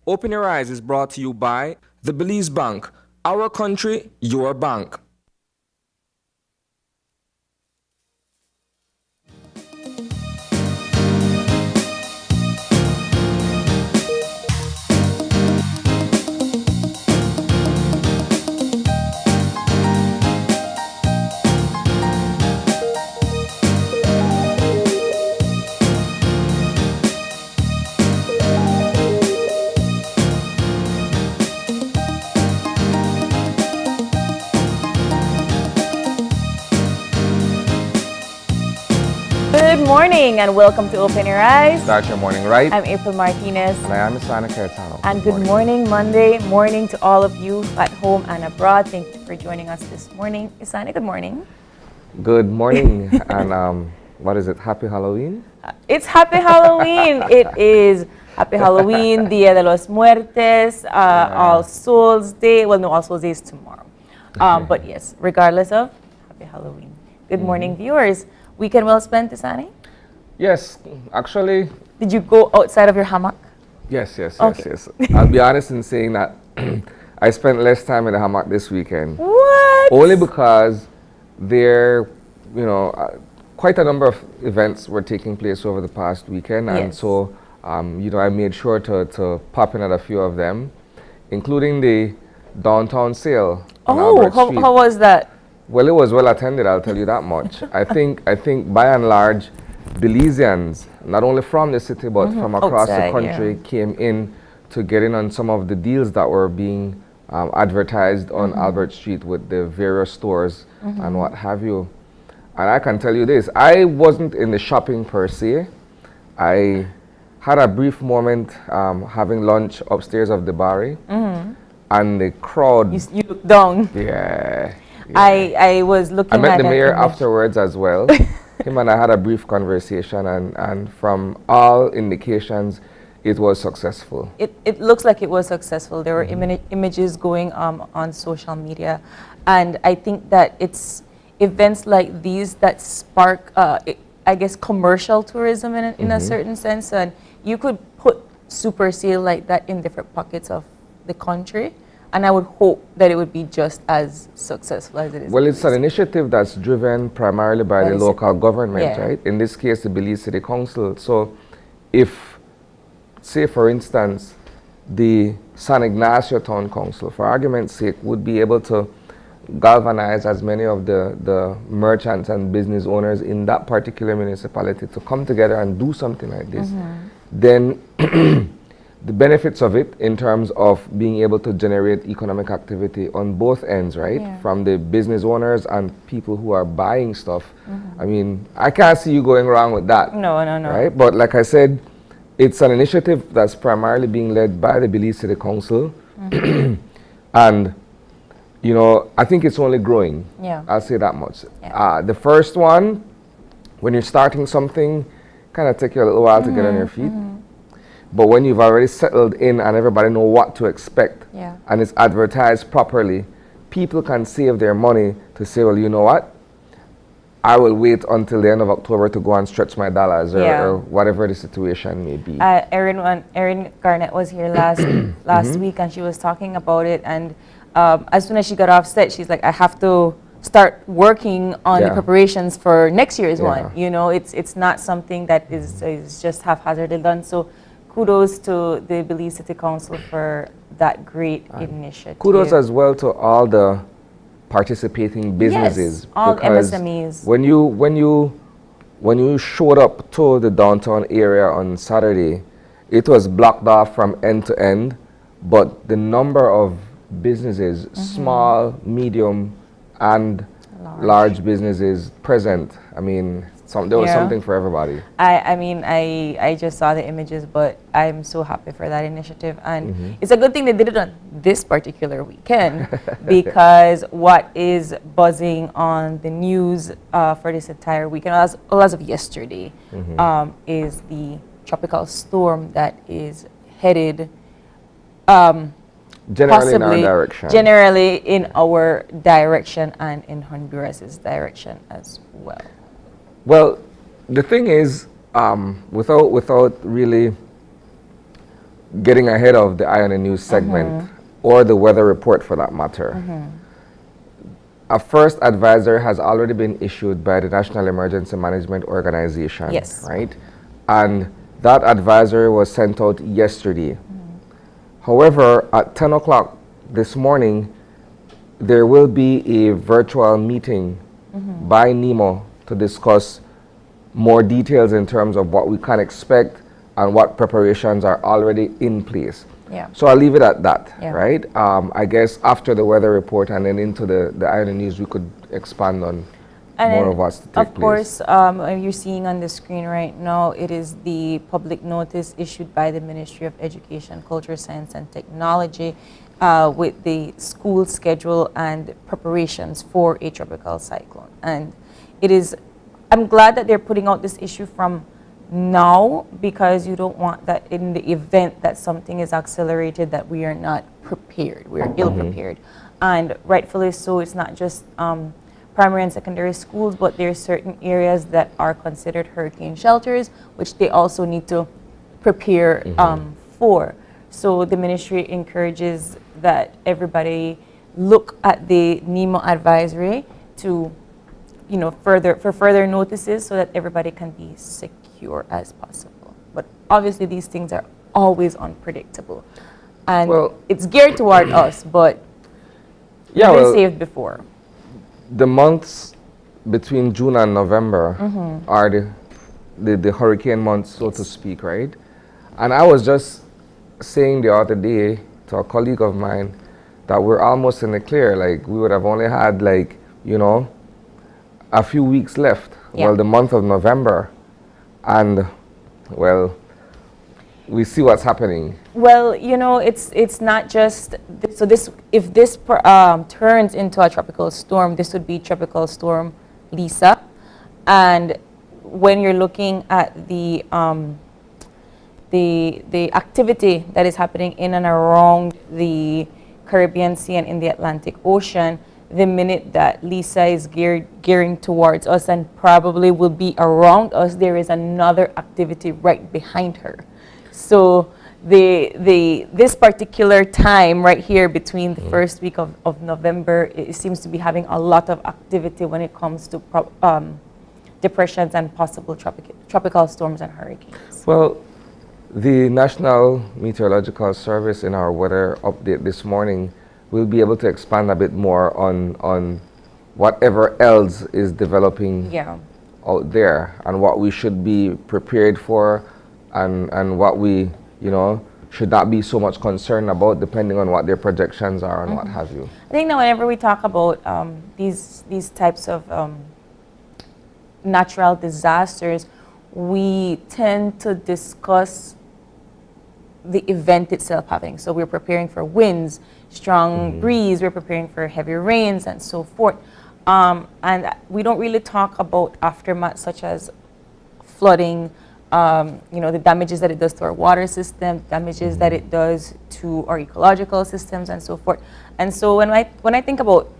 Open Your Eyes is brought to you by the Belize Bank. Our country, your bank. Good morning and welcome to Open Your Eyes. Start your morning right. I'm April Martinez. And I am Isana Caetano. And good morning, Monday morning to all of you at home and abroad. Thank you for joining us this morning. Isana, good morning. Good morning. And what is it? Happy Halloween? It's Happy Halloween. It is Happy Halloween, Dia de los Muertos, All Souls Day. Well, no, All Souls Day is tomorrow. But yes, regardless of, Happy Halloween. Good morning, viewers. Weekend well spent, Isani? Yes, actually. Did you go outside of your hammock? Yes. Okay. I'll be honest in saying that I spent less time in the hammock this weekend. What? Only because there, quite a number of events were taking place over the past weekend. And so, I made sure to pop in at a few of them, including the downtown sale on Albert Street. How was that? Well, it was well attended, I'll tell you that much. I think by and large, Belizeans, not only from the city but from across the country, came in to get in on some of the deals that were being advertised on Albert Street with the various stores and what have you. And I can tell you this, I wasn't in the shopping per se. I had a brief moment having lunch upstairs of the Bari, and the crowd. You looked down. Yeah. I was looking at I met the mayor afterwards as well. Him and I had a brief conversation, and from all indications, it was successful. It looks like it was successful. There were images going on social media, and I think that it's events like these that spark, I guess, commercial tourism in a certain sense, and you could put super sale like that in different pockets of the country. And I would hope that it would be just as successful as it is. Well, it's an initiative that's driven primarily by the local government, right? In this case, the Belize City Council. So if, say for instance, the San Ignacio Town Council, for argument's sake, would be able to galvanize as many of the merchants and business owners in that particular municipality to come together and do something like this, then the benefits of it in terms of being able to generate economic activity on both ends, right? Yeah. From the business owners and people who are buying stuff. I mean, I can't see you going wrong with that. No. Right? But like I said, it's an initiative that's primarily being led by the Belize City Council. And, I think it's only growing. Yeah. I'll say that much. Yeah. The first one, when you're starting something, kind of take you a little while to get on your feet. But when you've already settled in and everybody know what to expect, and it's advertised properly, people can save their money to say, well, you know what? I will wait until the end of October to go and stretch my dollars or whatever the situation may be. Erin Garnett was here last week, and she was talking about it. And as soon as she got off set, she's like, I have to start working on the preparations for next year's one. It's not something that is just haphazardly done. So kudos to the Belize City Council for that great initiative. Kudos as well to all the participating businesses. Yes, all MSMEs. When you showed up to the downtown area on Saturday, it was blocked off from end to end, but the number of businesses, small, medium, and large businesses present, I mean, there was something for everybody. I just saw the images, but I'm so happy for that initiative. And it's a good thing they did it on this particular weekend because what is buzzing on the news for this entire weekend, as of yesterday, is the tropical storm that is headed generally in our direction. Generally in our direction and in Honduras's direction as well. Well, the thing is, without really getting ahead of the Eye on the News segment or the weather report for that matter. A first advisor has already been issued by the National Emergency Management Organization, Yes. right? And that advisory was sent out yesterday. However, at 10 o'clock this morning, there will be a virtual meeting by NEMO to discuss more details in terms of what we can expect and what preparations are already in place. Yeah. So I'll leave it at that, Yeah. right? I guess after the weather report and then into the Eye on the News, we could expand on And more then, of what's to take of place. course, you're seeing on the screen right now, it is the public notice issued by the Ministry of Education, Culture, Science, and Technology with the school schedule and preparations for a tropical cyclone. And it is, I'm glad that they're putting out this issue from now, because you don't want that in the event that something is accelerated that we are not prepared, we are ill prepared. And rightfully so, it's not just primary and secondary schools, but there are certain areas that are considered hurricane shelters, which they also need to prepare for. So the ministry encourages that everybody look at the NEMO advisory to, you know, further notices so that everybody can be secure as possible. But obviously these things are always unpredictable. And it's geared toward us, but we've been saved before. The months between June and November are the hurricane months, so to speak, right? And I was just saying the other day to a colleague of mine that we're almost in the clear. Like, we would have only had, like, you know, a few weeks left. Yeah. Well, the month of November, and well, we see what's happening. Well, you know, it's not just so this. If this turns into a tropical storm, this would be Tropical Storm Lisa, and when you're looking at the activity that is happening in and around the Caribbean Sea and in the Atlantic Ocean, the minute that Lisa is gearing towards us and probably will be around us, there is another activity right behind her. So this particular time right here between the first week of November, it seems to be having a lot of activity when it comes to depressions and possible tropical storms and hurricanes. Well, the National Meteorological Service in our weather update this morning will be able to expand a bit more on whatever else is developing out there and what we should be prepared for and what we, you know, should not be so much concerned about depending on what their projections are and what have you. I think that whenever we talk about these types of natural disasters, we tend to discuss the event itself happening. So we're preparing for winds, strong breeze, we're preparing for heavy rains and so forth. And we don't really talk about aftermath such as flooding, you know, the damages that it does to our water system, damages that it does to our ecological systems and so forth. And so when I think about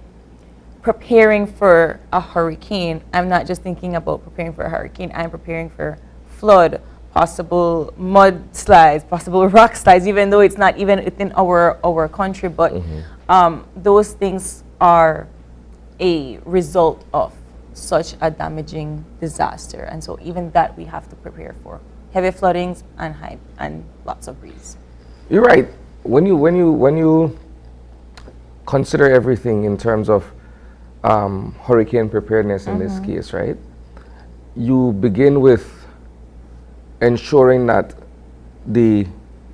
preparing for a hurricane, I'm not just thinking about preparing for a hurricane, I'm preparing for flood, possible mudslides, possible rock slides, even though it's not even within our country, but those things are a result of such a damaging disaster. And so even that we have to prepare for. Heavy floodings and lots of breeze. You're right. When you consider everything in terms of hurricane preparedness in this case, right? You begin with ensuring that the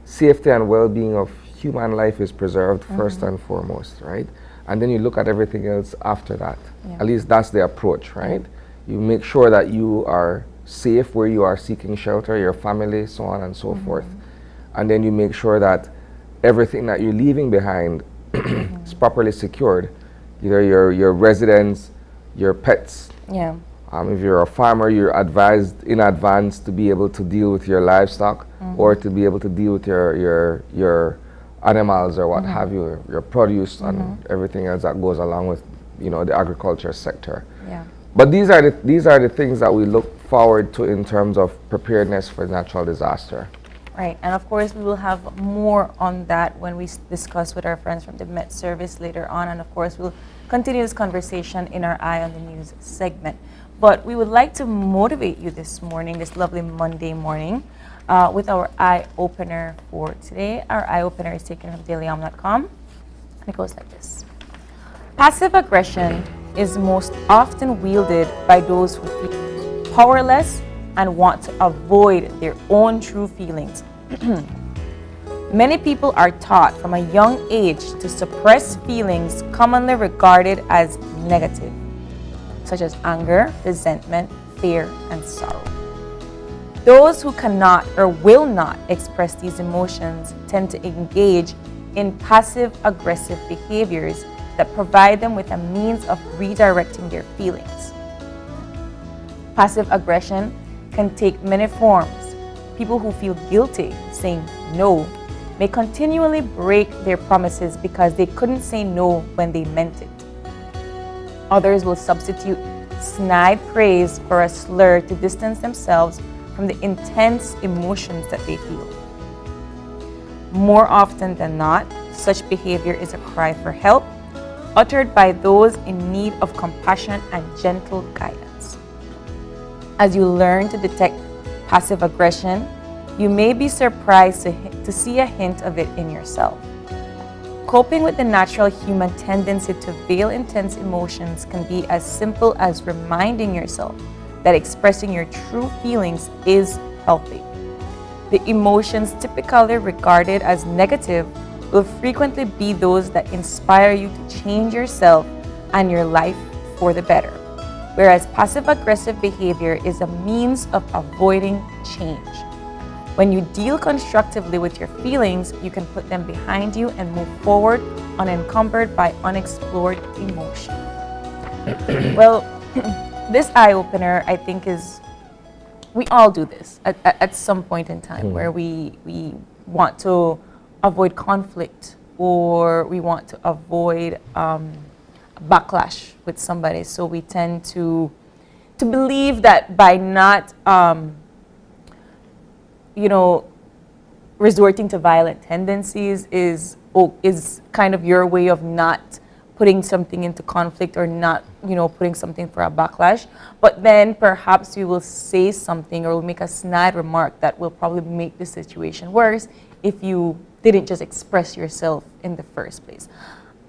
safety and well-being of human life is preserved first and foremost, right? And then you look at everything else after that. Yeah. At least that's the approach, right? You make sure that you are safe where you are seeking shelter, your family, so on and so forth. And then you make sure that everything that you're leaving behind is properly secured. Either your residence, your pets. Yeah. If you're a farmer, you're advised in advance to be able to deal with your livestock or to be able to deal with your animals or what have you, your produce and everything else that goes along with, you know, the agriculture sector. Yeah. But these are the things that we look forward to in terms of preparedness for natural disaster. Right, and of course we will have more on that when we discuss with our friends from the Met Service later on, and of course we'll continue this conversation in our Eye on the News segment. But we would like to motivate you this morning, this lovely Monday morning, with our eye opener for today. Our eye opener is taken from dailyom.com, and it goes like this. Passive aggression is most often wielded by those who feel powerless and want to avoid their own true feelings. Many people are taught from a young age to suppress feelings commonly regarded as negative, such as anger, resentment, fear, and sorrow. Those who cannot or will not express these emotions tend to engage in passive-aggressive behaviors that provide them with a means of redirecting their feelings. Passive aggression can take many forms. People who feel guilty saying no may continually break their promises because they couldn't say no when they meant it. Others will substitute snide praise for a slur to distance themselves from the intense emotions that they feel. More often than not, such behavior is a cry for help, uttered by those in need of compassion and gentle guidance. As you learn to detect passive aggression, you may be surprised to see a hint of it in yourself. Coping with the natural human tendency to veil intense emotions can be as simple as reminding yourself that expressing your true feelings is healthy. The emotions typically regarded as negative will frequently be those that inspire you to change yourself and your life for the better, whereas passive-aggressive behavior is a means of avoiding change. When you deal constructively with your feelings, you can put them behind you and move forward unencumbered by unexplored emotion. Well, this eye-opener, I think, is, we all do this at some point in time where we want to avoid conflict, or we want to avoid backlash with somebody. So we tend to believe that by not resorting to violent tendencies is kind of your way of not putting something into conflict, or not, putting something for a backlash. But then perhaps you will say something or will make a snide remark that will probably make the situation worse if you didn't just express yourself in the first place.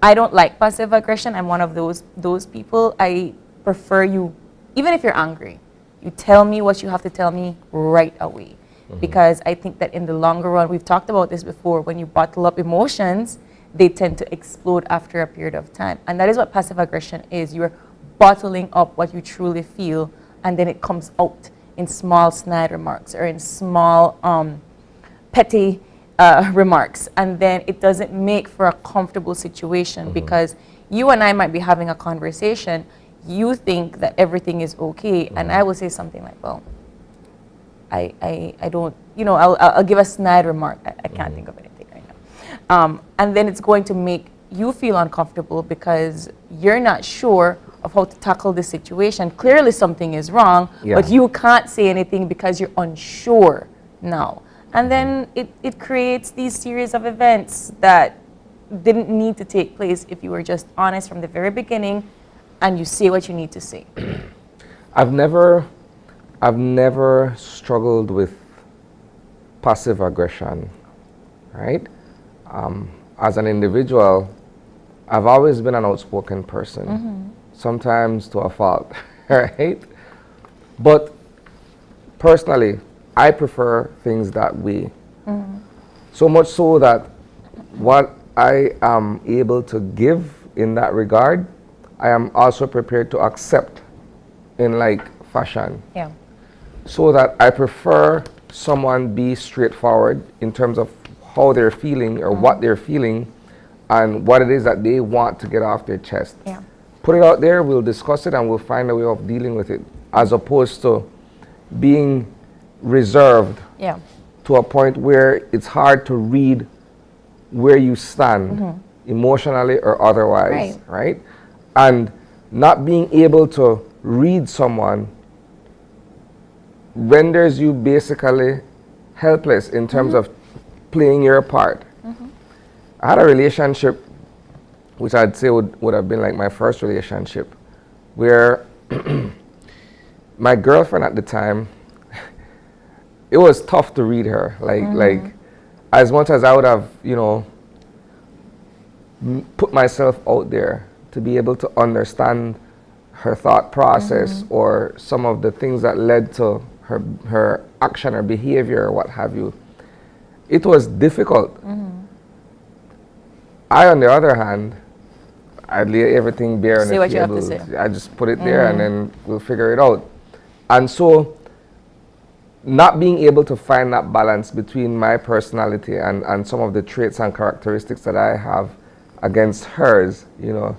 I don't like passive aggression. I'm one of those people. I prefer you, even if you're angry, you tell me what you have to tell me right away. Because I think that in the longer run, we've talked about this before, when you bottle up emotions, they tend to explode after a period of time. And that is what passive aggression is. You're bottling up what you truly feel, and then it comes out in small snide remarks or in small petty remarks. And then it doesn't make for a comfortable situation, because you and I might be having a conversation. You think that everything is okay, and I will say something like, well, I don't, I'll give a snide remark. I can't think of anything right now. And then it's going to make you feel uncomfortable because you're not sure of how to tackle the situation. Clearly something is wrong, but you can't say anything because you're unsure now. And then it creates these series of events that didn't need to take place if you were just honest from the very beginning and you say what you need to say. I've never struggled with passive aggression, right? As an individual, I've always been an outspoken person, sometimes to a fault, right? But personally, I prefer things that way. So much so that what I am able to give in that regard, I am also prepared to accept in like fashion. Yeah. So that I prefer someone be straightforward in terms of how they're feeling or what they're feeling and what it is that they want to get off their chest. Yeah. Put it out there, we'll discuss it, and we'll find a way of dealing with it, as opposed to being reserved to a point where it's hard to read where you stand emotionally or otherwise, right? And not being able to read someone renders you basically helpless in terms of playing your part. I had a relationship, which I'd say would have been like my first relationship, where my girlfriend at the time, it was tough to read her. Like as much as I would have, you know, put myself out there to be able to understand her thought process or some of the things that led to her action or behavior or what have you, it was difficult. I, on the other hand, I'd lay everything bare on the what you table. have to say. I just put it there and then we'll figure it out. And so, not being able to find that balance between my personality and some of the traits and characteristics that I have against hers, you know,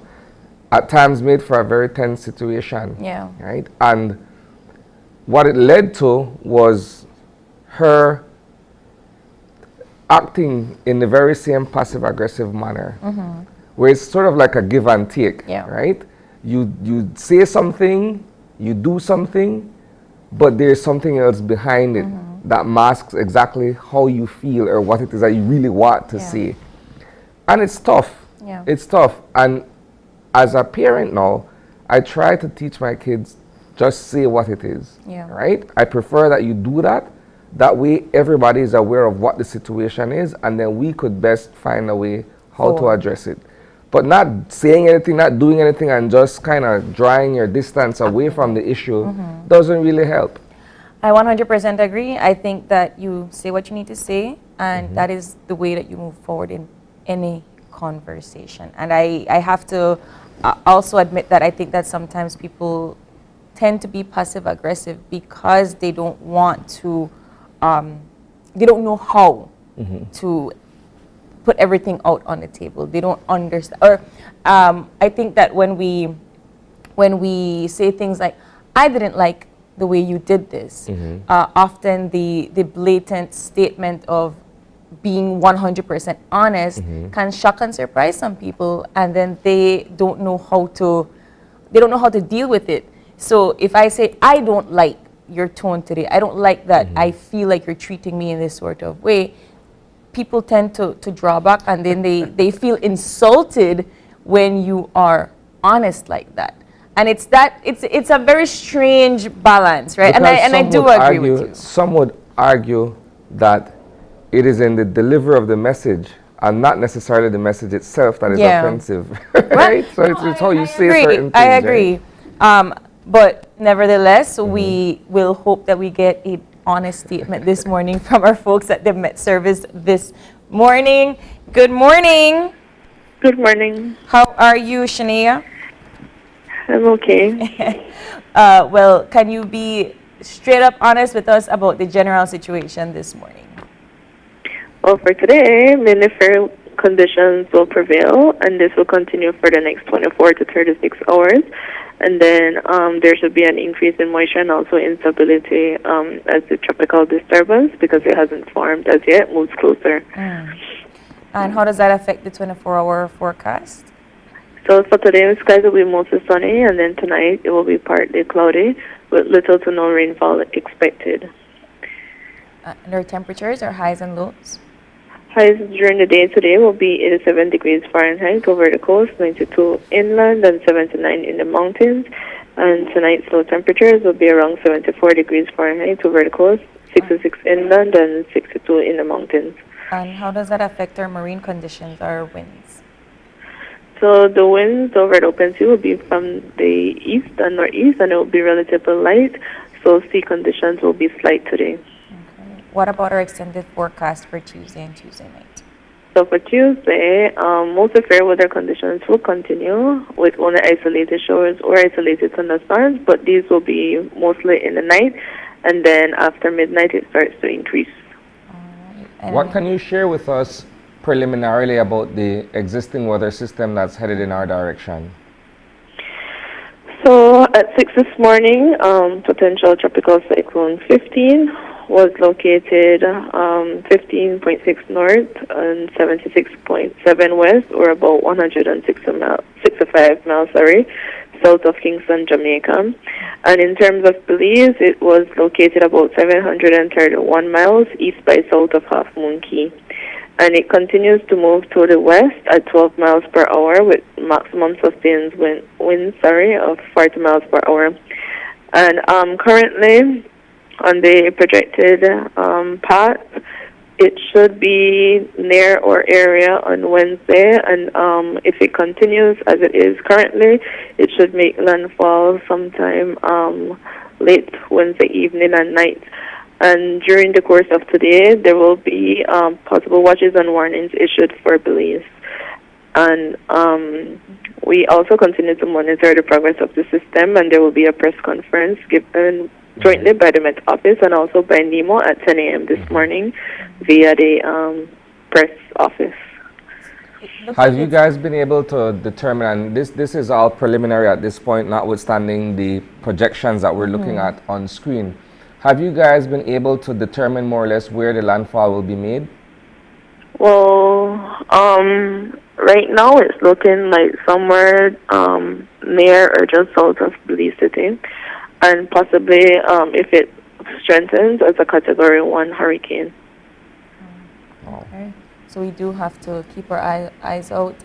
at times made for a very tense situation. Yeah. Right? And what it led to was her acting in the very same passive-aggressive manner, where it's sort of like a give and take, right? You say something, you do something, but there's something else behind it that masks exactly how you feel or what it is that you really want to say. And it's tough. It's tough. And as a parent now, I try to teach my kids, just say what it is, right? I prefer that you do that. That way everybody is aware of what the situation is, and then we could best find a way how to address it. But not saying anything, not doing anything, and just kind of drawing your distance away from the issue doesn't really help. I 100% agree. I think that you say what you need to say, and that is the way that you move forward in any conversation. And I have to also admit that I think that sometimes people tend to be passive aggressive because they don't want to, they don't know how to put everything out on the table. They don't understand. Or I think that when we say things like, I didn't like the way you did this, often the blatant statement of being 100% honest can shock and surprise some people, and then they don't know how to deal with it. So if I say, I don't like your tone today, I don't like that, I feel like you're treating me in this sort of way, people tend to draw back, and then they feel insulted when you are honest like that. And it's a very strange balance, right? Because and I do agree with you. Some would argue that it is in the delivery of the message and not necessarily the message itself that is offensive, right? So it's how you say certain things. I agree. Right? But nevertheless, we will hope that we get a honest statement this morning from our folks at the Met Service this morning. Good morning. Good morning. How are you, Shania? I'm okay. Well, can you be straight up honest with us about the general situation this morning? Well, for today, mainly fair conditions will prevail, and this will continue for the next 24 to 36 hours. And then there should be an increase in moisture and also instability as the tropical disturbance, because it hasn't formed as yet, moves closer. And how does that affect the 24-hour forecast? So for today, the skies will be mostly sunny, and then tonight it will be partly cloudy with little to no rainfall expected. And our temperatures are highs and lows? Highs during the day today will be 87 degrees Fahrenheit over the coast, 92 inland, and 79 in the mountains. And tonight's low temperatures will be around 74 degrees Fahrenheit over the coast, 66 inland, and 62 in the mountains. And how does that affect our marine conditions, our winds? So the winds over the open sea will be from the east and northeast, and it will be relatively light. So sea conditions will be slight today. What about our extended forecast for Tuesday and Tuesday night? So for Tuesday, mostly fair weather conditions will continue with only isolated showers or isolated thunderstorms, but these will be mostly in the night, and then after midnight it starts to increase. What can you share with us preliminarily about the existing weather system that's headed in our direction? So at 6 this morning, potential tropical cyclone 15 was located 15.6 north and 76.7 west, or about 165 miles south of Kingston, Jamaica. And in terms of Belize, it was located about 731 miles east by south of Half Moon Key. And it continues to move to the west at 12 miles per hour with maximum sustained winds of 40 miles per hour. And currently, on the projected path, it should be near our area on Wednesday, and if it continues as it is currently, it should make landfall sometime late Wednesday evening and night. And during the course of today, there will be possible watches and warnings issued for Belize. And we also continue to monitor the progress of the system, and there will be a press conference given jointly by the Met Office and also by NEMO at 10 a.m. this morning via the press office. Have you guys been able to determine, and this is all preliminary at this point, notwithstanding the projections that we're looking at on screen, have you guys been able to determine more or less where the landfall will be made? Well, right now it's looking like somewhere near or just south of Belize City, and possibly if it strengthens as a Category 1 hurricane. Okay. So we do have to keep our eyes out.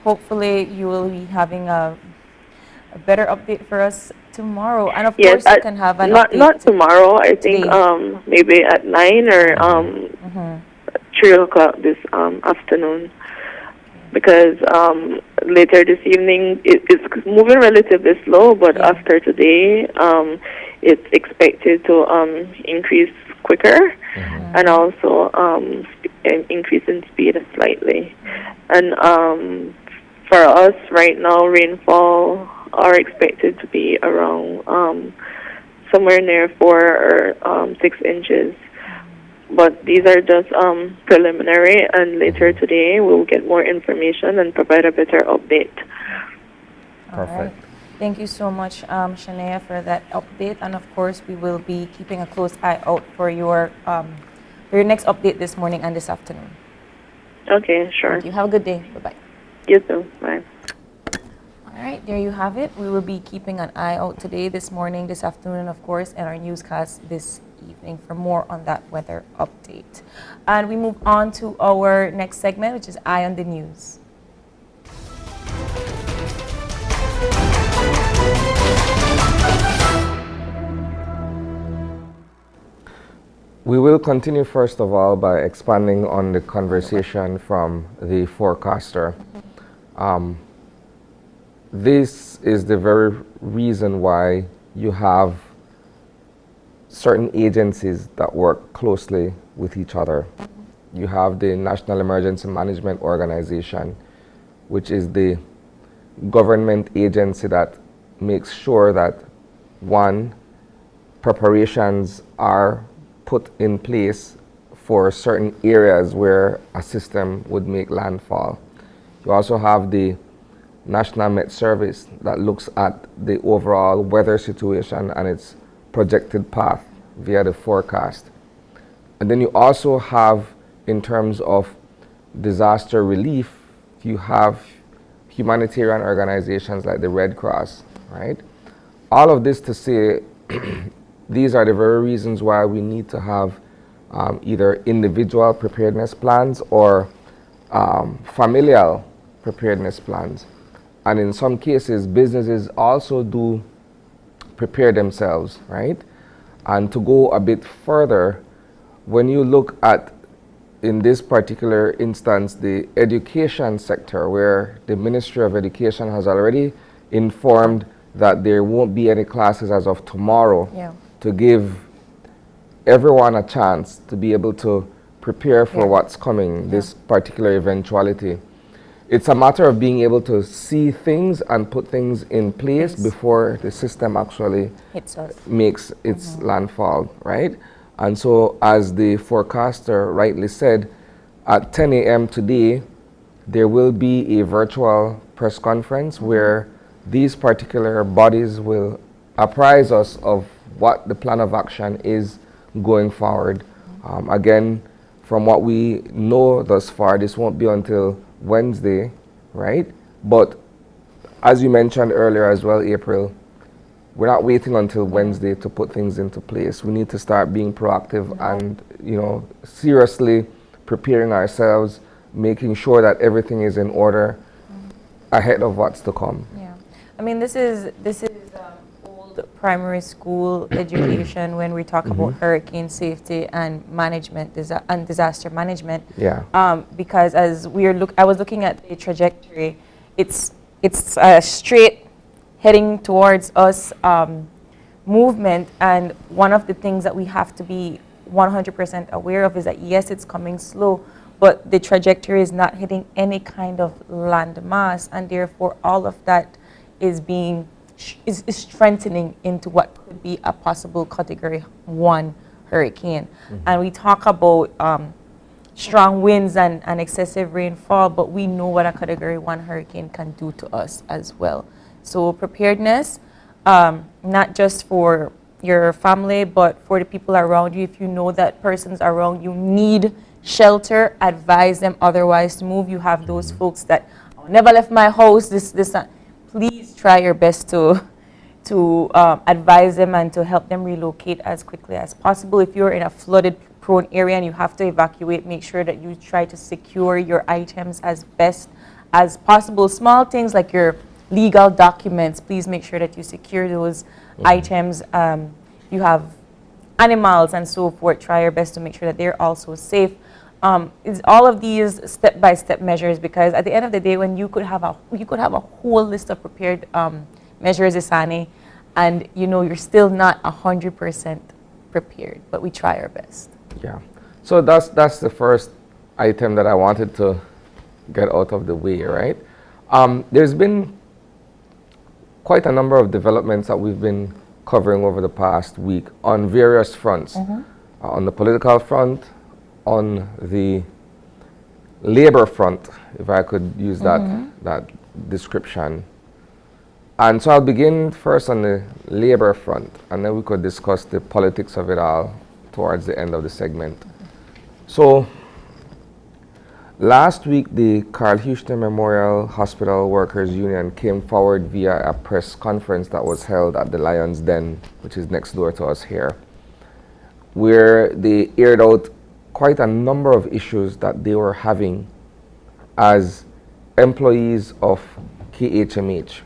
Hopefully you will be having a better update for us tomorrow. And of course you can have an update. Not tomorrow, I think maybe at 9 or 3 o'clock this afternoon. Because later this evening, it's moving relatively slow, but after today, it's expected to increase quicker and also increase in speed slightly. And for us right now, rainfall are expected to be around somewhere near 4 or 6 inches. But these are just preliminary, and later today we'll get more information and provide a better update. Perfect. Right. Thank you so much, Shania, for that update. And of course, we will be keeping a close eye out for your next update this morning and this afternoon. Okay, sure. Thank you. Have a good day. Bye-bye. You too. Bye. All right, there you have it. We will be keeping an eye out today, this morning, this afternoon, of course, and our newscast this evening for more on that weather update. And we move on to our next segment, which is Eye on the News. We will continue first of all by expanding on the conversation from the forecaster. This is the very reason why you have certain agencies that work closely with each other. You have the National Emergency Management Organization, which is the government agency that makes sure that, one, preparations are put in place for certain areas where a system would make landfall. You also have the National Met Service that looks at the overall weather situation and its projected path via the forecast. And then you also have, in terms of disaster relief, you have humanitarian organizations like the Red Cross, right? All of this to say, these are the very reasons why we need to have either individual preparedness plans or familial preparedness plans. And in some cases, businesses also do prepare themselves, right? And to go a bit further, when you look at, in this particular instance, the education sector, where the Ministry of Education has already informed that there won't be any classes as of tomorrow, to give everyone a chance to be able to prepare for what's coming, this particular eventuality. It's a matter of being able to see things and put things in place before the system actually makes its landfall, right? And so, as the forecaster rightly said, at 10 a.m. today, there will be a virtual press conference where these particular bodies will apprise us of what the plan of action is going forward. Again, from what we know thus far, this won't be until Wednesday, right? But as you mentioned earlier as well, April, we're not waiting until Wednesday to put things into place. We need to start being proactive and, you know, seriously preparing ourselves, making sure that everything is in order ahead of what's to come. Yeah, I mean, this is old primary school education when we talk about hurricane safety and management and disaster management. Yeah. Because as I was looking at the trajectory, it's straight heading towards us movement, and one of the things that we have to be 100% aware of is that yes, it's coming slow, but the trajectory is not hitting any kind of land mass, and therefore all of that is being is strengthening into what could be a possible category 1 hurricane. And we talk about strong winds and excessive rainfall, but we know what a category 1 hurricane can do to us as well. So preparedness, not just for your family, but for the people around you. If you know that persons around you need shelter, advise them otherwise to move. You have those folks that never left my house, this. Please try your best to advise them and to help them relocate as quickly as possible. If you're in a flooded prone area and you have to evacuate, make sure that you try to secure your items as best as possible. Small things like your legal documents, please make sure that you secure those items. You have animals and so forth, try your best to make sure that they're also safe. It's all of these step-by-step measures, because at the end of the day, when you could have a whole list of prepared measures, Isani, and you know you're still not 100% prepared, but we try our best. Yeah. So that's the first item that I wanted to get out of the way, right? There's been quite a number of developments that we've been covering over the past week on various fronts. On the political front, on the labor front, if I could use that description. And so I'll begin first on the labor front, and then we could discuss the politics of it all towards the end of the segment. So last week, the Carl Houston Memorial Hospital Workers Union came forward via a press conference that was held at the Lion's Den, which is next door to us here, where they aired out quite a number of issues that they were having as employees of KHMH.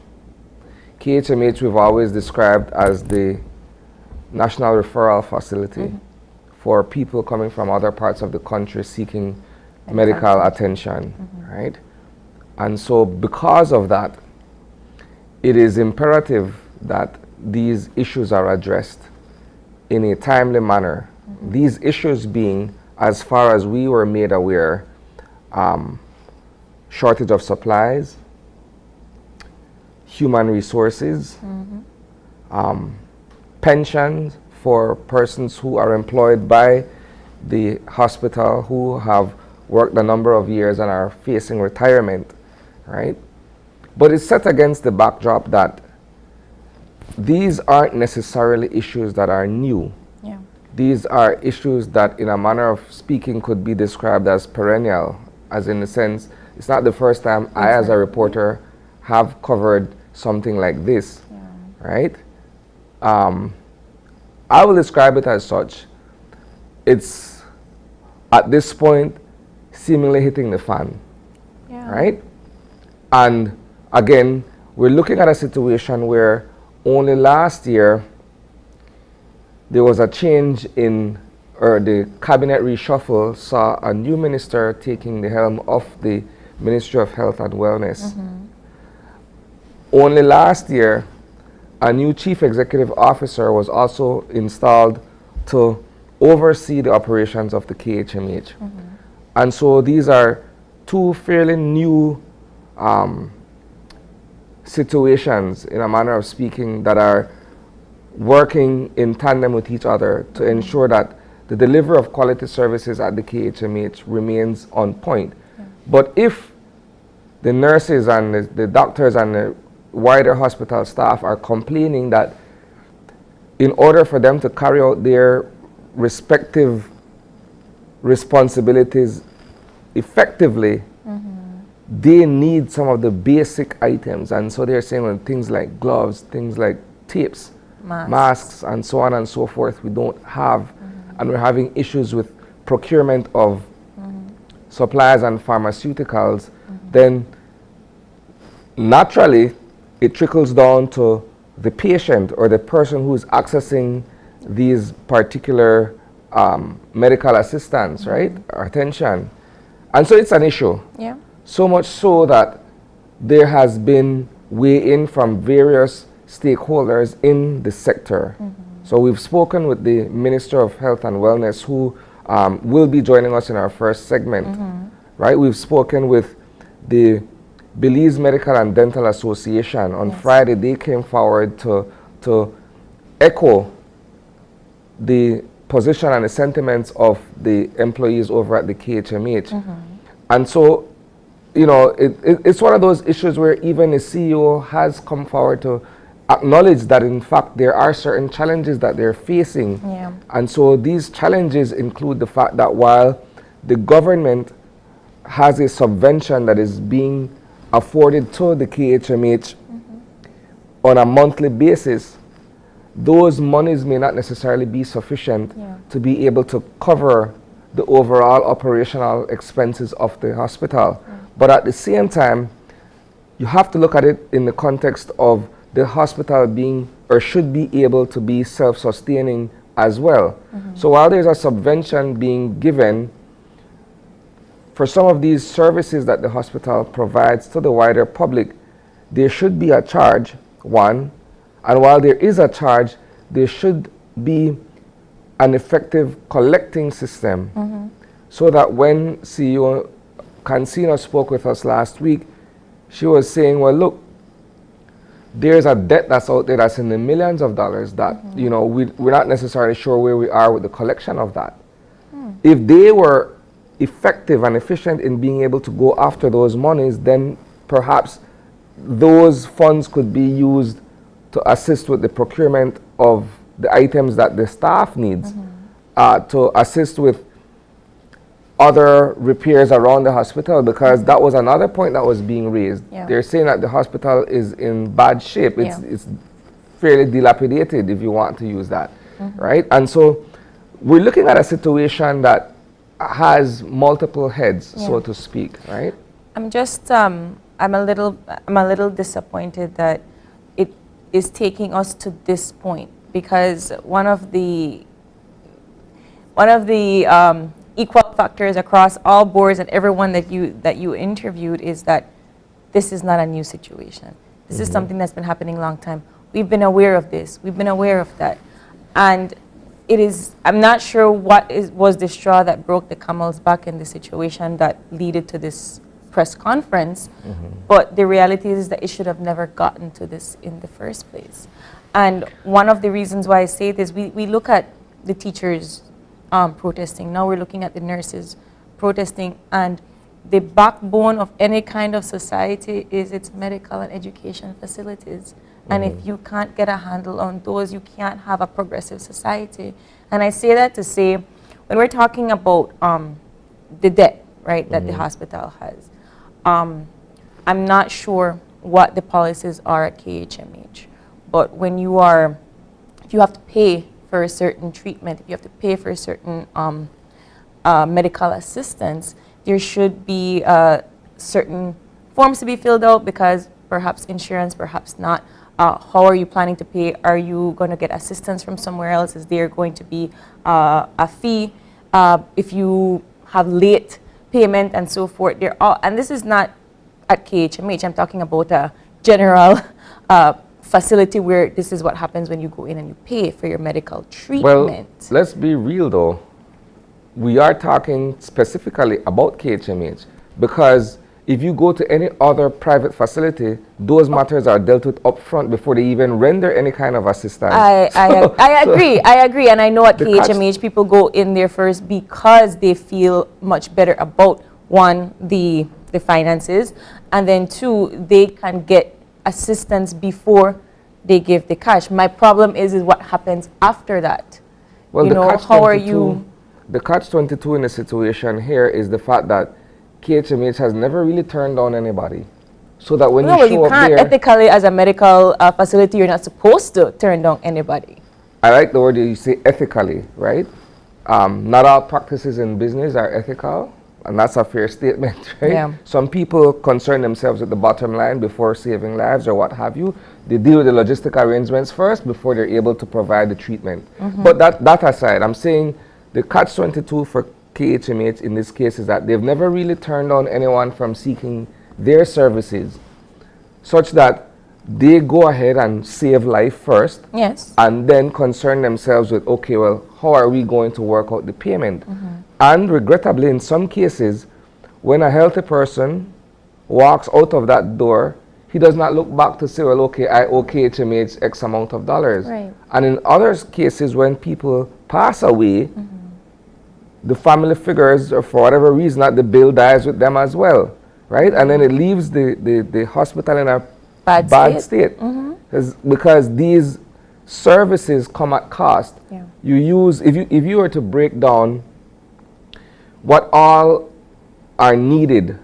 KHMH we've always described as the national referral facility for people coming from other parts of the country seeking medical attention, right? And so because of that, it is imperative that these issues are addressed in a timely manner. These issues being, as far as we were made aware, shortage of supplies, human resources, pensions for persons who are employed by the hospital who have worked a number of years and are facing retirement, right? But it's set against the backdrop that these aren't necessarily issues that are new. Yeah. These are issues that, in a manner of speaking, could be described as perennial, as in the sense, it's not the first time I, as a reporter, have covered something like this, right? I will describe it as such. It's, at this point, seemingly hitting the fan, right? And again, we're looking at a situation where only last year there was a change in, or the cabinet reshuffle saw a new minister taking the helm of the Ministry of Health and Wellness. Only last year, a new chief executive officer was also installed to oversee the operations of the KHMH. And so these are two fairly new situations, in a manner of speaking, that are working in tandem with each other to ensure that the delivery of quality services at the KHMH remains on point. But if the nurses and the doctors and the wider hospital staff are complaining that in order for them to carry out their respective responsibilities effectively, they need some of the basic items. And so they're saying, well, things like gloves, things like tapes, masks, and so on and so forth, we don't have. And we're having issues with procurement of supplies and pharmaceuticals. Then naturally, it trickles down to the patient or the person who's accessing these particular medical assistance, right, or attention. And so it's an issue. Yeah. So much so that there has been weigh-in from various stakeholders in the sector. So we've spoken with the Minister of Health and Wellness, who will be joining us in our first segment, right? We've spoken with the Belize Medical and Dental Association. On Friday, they came forward to echo the position and the sentiments of the employees over at the KHMH. And so, you know, it's one of those issues where even the CEO has come forward to acknowledge that in fact there are certain challenges that they're facing. And so these challenges include the fact that while the government has a subvention that is being afforded to the KHMH on a monthly basis, those monies may not necessarily be sufficient to be able to cover the overall operational expenses of the hospital. But at the same time, you have to look at it in the context of the hospital being or should be able to be self-sustaining as well. So while there's a subvention being given for some of these services that the hospital provides to the wider public, there should be a charge, one, and while there is a charge, there should be an effective collecting system so that when CEO Cancino spoke with us last week, she was saying, well, look, there's a debt that's out there that's in the millions of dollars that, you know, we're not necessarily sure where we are with the collection of that. If they were effective and efficient in being able to go after those monies, then perhaps those funds could be used to assist with the procurement of the items that the staff needs, to assist with other repairs around the hospital, because that was another point that was being raised. They're saying that the hospital is in bad shape. It's fairly dilapidated, if you want to use that, right? And so we're looking at a situation that has multiple heads, so to speak, right? I'm just I'm a little disappointed that it is taking us to this point, because one of the equal factors across all boards and everyone that you interviewed is that this is not a new situation. This is something that's been happening a long time. We've been aware of this. We've been aware of that. And it is, I'm not sure what was the straw that broke the camel's back in the situation that led to this press conference, but the reality is that it should have never gotten to this in the first place. And one of the reasons why I say this, we look at the teachers protesting. Now we're looking at the nurses protesting, and the backbone of any kind of society is its medical and education facilities. And if you can't get a handle on those, you can't have a progressive society. And I say that to say, when we're talking about the debt, right, that the hospital has, I'm not sure what the policies are at KHMH, but when if you have to pay for a certain treatment, if you have to pay for a certain medical assistance, there should be certain forms to be filled out, because perhaps insurance, perhaps not. How are you planning to pay? Are you going to get assistance from somewhere else? Is there going to be a fee if you have late payment and so forth? And this is not at KHMH. I'm talking about a general facility where this is what happens when you go in and you pay for your medical treatment. Well, let's be real though. We are talking specifically about KHMH, because if you go to any other private facility, those matters are dealt with up front before they even render any kind of assistance. I agree. And I know at KHMH people go in there first because they feel much better about, one, the finances, and then two, they can get assistance before they give the cash. My problem is what happens after that. Well, how are you? The catch-22 in the situation here is the fact that KHMH has never really turned down anybody. So that when No, you well, show you up can't. there, Ethically, as a medical facility, you're not supposed to turn down anybody. I like the word you say ethically, right? Not all practices in business are ethical, and that's a fair statement, right? Yeah. Some people concern themselves with the bottom line before saving lives or what have you. They deal with the logistic arrangements first before they're able to provide the treatment. But that aside, I'm saying the catch-22 for KHMH in this case is that they've never really turned on anyone from seeking their services, such that they go ahead and save life first, Yes. and then concern themselves with, okay, well, how are we going to work out the payment? And regrettably, in some cases, when a healthy person walks out of that door, he does not look back to say, well, okay, I owe KHMH X amount of dollars. Right. And in other cases, when people pass away, the family figures, or for whatever reason, that the bill dies with them as well, right? And then it leaves the hospital in a bad state. Because these services come at cost. Yeah. You use, if you were to break down what all are needed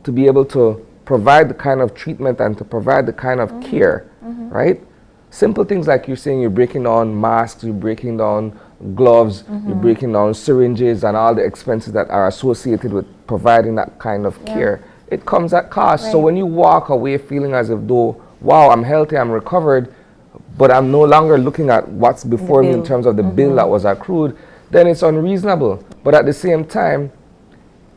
to be able to provide the kind of treatment and to provide the kind of care, right? Simple things like you're saying, you're breaking down masks, you're breaking down gloves, you're breaking down syringes and all the expenses that are associated with providing that kind of care. It comes at cost. So when you walk away feeling as if though, wow, I'm healthy, I'm recovered, but I'm no longer looking at what's before me in terms of the bill that was accrued, then it's unreasonable. But at the same time,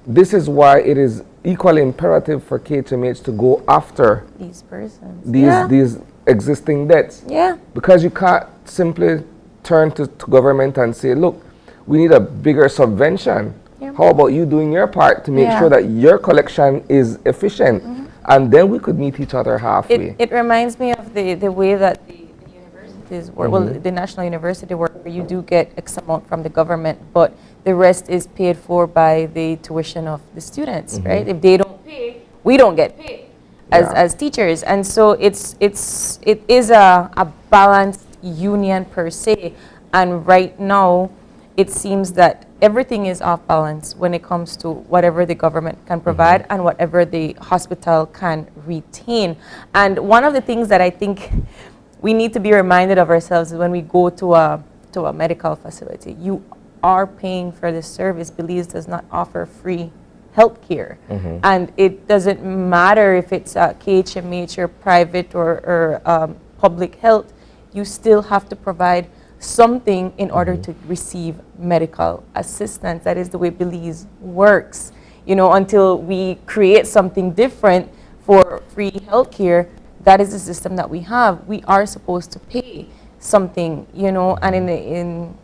this is why it is equally imperative for KHMH to go after These persons. these existing debts. Yeah. Because you can't simply turn to government and say, look, we need a bigger subvention. How about you doing your part to make sure that your collection is efficient? And then we could meet each other halfway. It reminds me of the way that the universities work, well, the national university work, where you do get X amount from the government, but the rest is paid for by the tuition of the students, right? If they don't pay, we don't get paid as teachers. And so it is a balanced union per se. And right now, it seems that everything is off balance when it comes to whatever the government can provide and whatever the hospital can retain. And one of the things that I think we need to be reminded of ourselves is when we go to a medical facility, you are paying for this service. Belize does not offer free health care. And it doesn't matter if it's a KHMH or private or public health, you still have to provide something in order to receive medical assistance. That is the way Belize works. You know, until we create something different for free healthcare, that is the system that we have. We are supposed to pay something, you know, and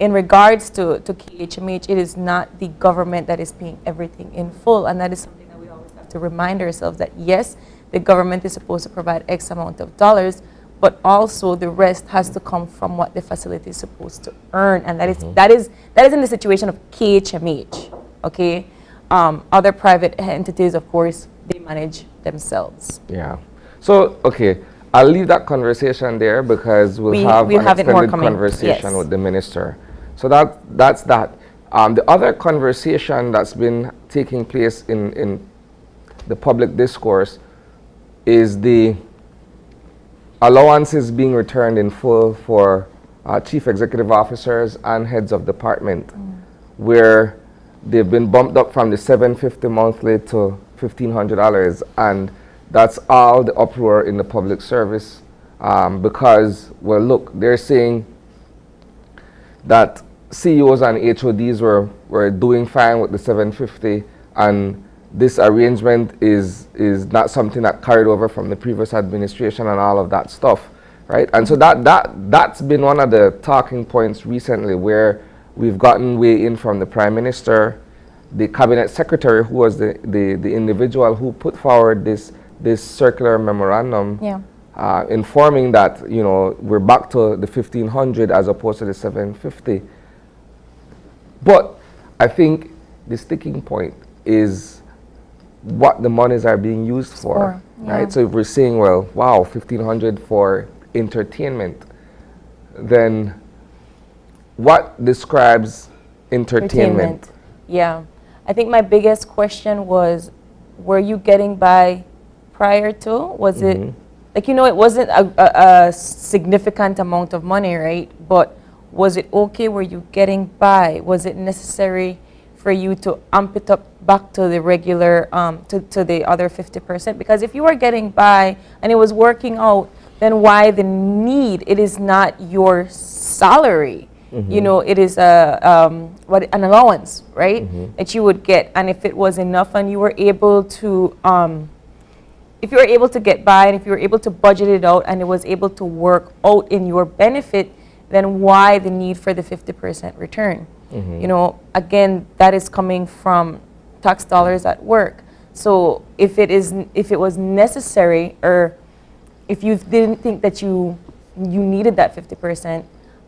in regards to KHMH, it is not the government that is paying everything in full, and that is something that we always have to remind ourselves that yes, the government is supposed to provide X amount of dollars, but also the rest has to come from what the facility is supposed to earn, and that is in the situation of KHMH. Okay, other private entities, of course, they manage themselves. Yeah. So okay, I'll leave that conversation there because we'll have an extended conversation with the minister. So that's that. The other conversation that's been taking place in the public discourse is the allowances being returned in full for chief executive officers and heads of department, where they've been bumped up from the $750 monthly to $1,500, and that's all the uproar in the public service because, well, look, they're saying that CEOs and HODs were doing fine with the $750, and this arrangement is not something that carried over from the previous administration and all of that stuff, right? And so that's been one of the talking points recently, where we've gotten weigh in from the Prime Minister, the Cabinet Secretary, who was the individual who put forward this circular memorandum, informing that, you know, we're back to the $1,500 as opposed to the $750. But I think the sticking point is what the monies are being used for, right? So if we're saying, well, wow, $1,500 for entertainment, then what describes entertainment? Yeah, I think my biggest question was, were you getting by prior to? Was it, like, it wasn't a significant amount of money, right? But was it okay? Were you getting by? Was it necessary for you to amp it up back to the regular, to the other 50%? Because if you were getting by and it was working out, then why the need? It is not your salary. It is an allowance, right? That you would get. And if it was enough and you were able to, if you were able to get by and if you were able to budget it out and it was able to work out in your benefit, then why the need for the 50% return? Again, that is coming from tax dollars at work. So if it was necessary, or if you didn't think that you needed that 50%,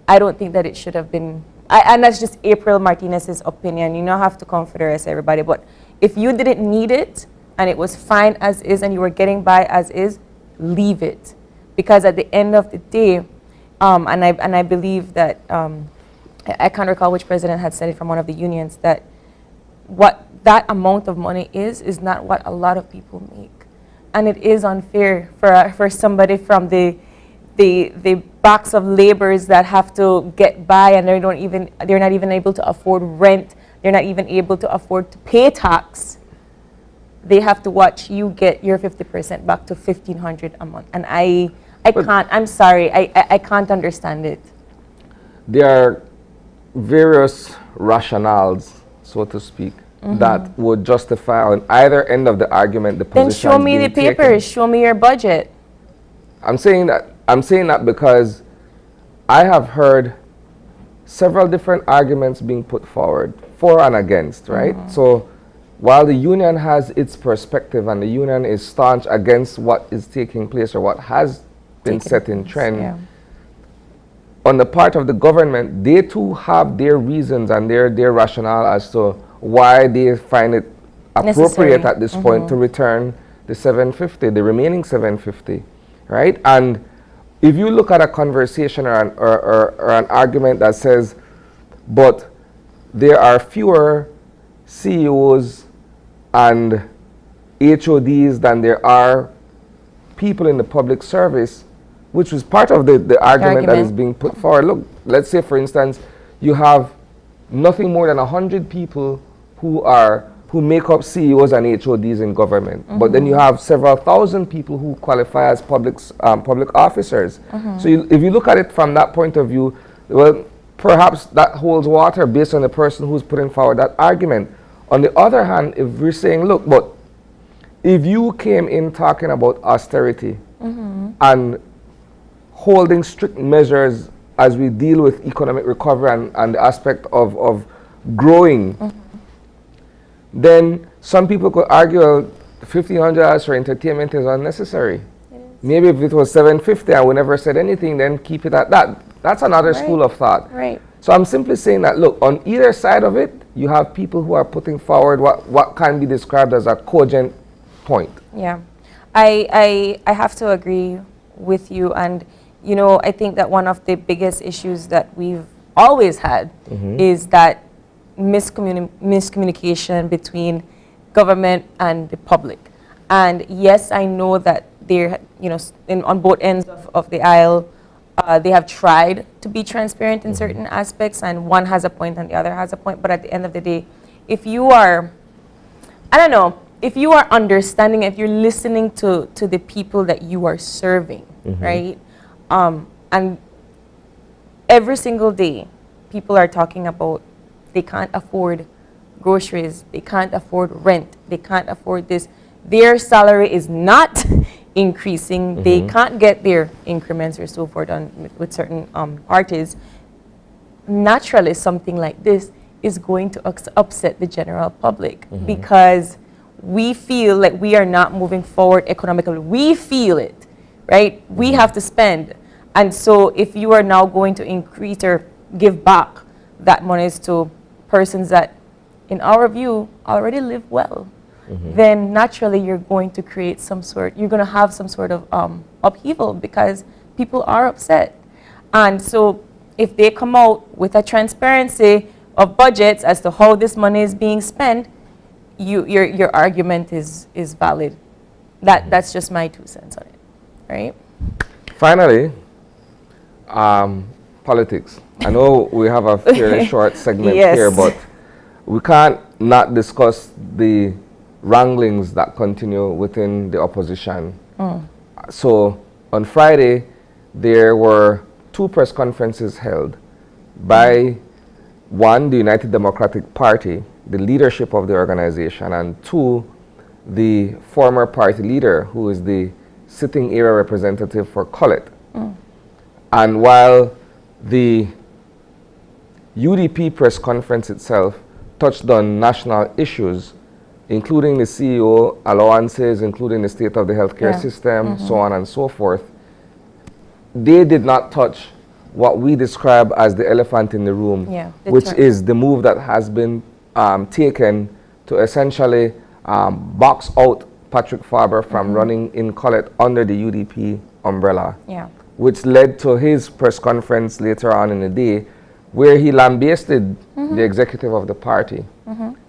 I don't think that it should have been, and that's just April Martinez's opinion. You don't have to come for the rest of everybody, but if you didn't need it and it was fine as is and you were getting by as is, leave it. Because at the end of the day, and I believe that, I can't recall which president had said it from one of the unions, that what that amount of money is not what a lot of people make. And it is unfair for somebody from the backs of laborers that have to get by and they're not even able to afford rent, they're not even able to afford to pay tax. They have to watch you get your 50% back to $1,500 a month. And I can't, I'm sorry, I can't understand it. There are various rationales, so to speak, that would justify on either end of the argument the position. Then show me the papers, show me your budget. I'm saying that because I have heard several different arguments being put forward for and against, right? So while the union has its perspective and the union is staunch against what is taking place or what has been set in trend, on the part of the government, they too have their reasons and their rationale as to why they find it appropriate at this point to return the 750, the remaining 750, right? And if you look at a conversation or an argument that says, but there are fewer CEOs and HODs than there are people in the public service, which was part of the argument that is being put forward. Look, let's say, for instance, you have nothing more than 100 people who make up CEOs and HODs in government, but then you have several thousand people who qualify as public officers. So if you look at it from that point of view, well, perhaps that holds water based on the person who's putting forward that argument. On the other hand, if we're saying, look, but if you came in talking about austerity and holding strict measures as we deal with economic recovery and the aspect of growing, then some people could argue $1,500 for entertainment is unnecessary. Maybe if it was $750 and we never said anything, then keep it at that. That's another school of thought. Right. So I'm simply saying that, look, on either side of it, you have people who are putting forward what can be described as a cogent point. Yeah, I have to agree with you. And, I think that one of the biggest issues that we've always had is that miscommunication between government and the public. And yes, I know that they're, on both ends of the aisle, they have tried to be transparent in certain aspects, and one has a point and the other has a point. But at the end of the day, if you are, if you are understanding, if you're listening to the people that you are serving, right? And every single day, people are talking about they can't afford groceries, they can't afford rent, they can't afford this. Their salary is not increasing, they can't get their increments or so forth with certain parties. Naturally, something like this is going to upset the general public because we feel like we are not moving forward economically. We feel it, right? We have to spend. And so if you are now going to increase or give back that monies to persons that, in our view, already live well, then naturally you're going to create you're going to have some sort of upheaval because people are upset. And so if they come out with a transparency of budgets as to how this money is being spent, your argument is valid. That's just my 2 cents on it, right? Finally, politics. I know we have a fairly short segment Yes. here, but we can't not discuss the wranglings that continue within the opposition. So on Friday, there were 2 press conferences held by one, the United Democratic Party, the leadership of the organization, and 2, the former party leader, who is the sitting area representative for Collet. And while the UDP press conference itself touched on national issues, including the CEO allowances, including the state of the healthcare system, so on and so forth, they did not touch what we describe as the elephant in the room, which is the move that has been taken to essentially box out Patrick Faber from running in Collet under the UDP umbrella, which led to his press conference later on in the day where he lambasted the executive of the party.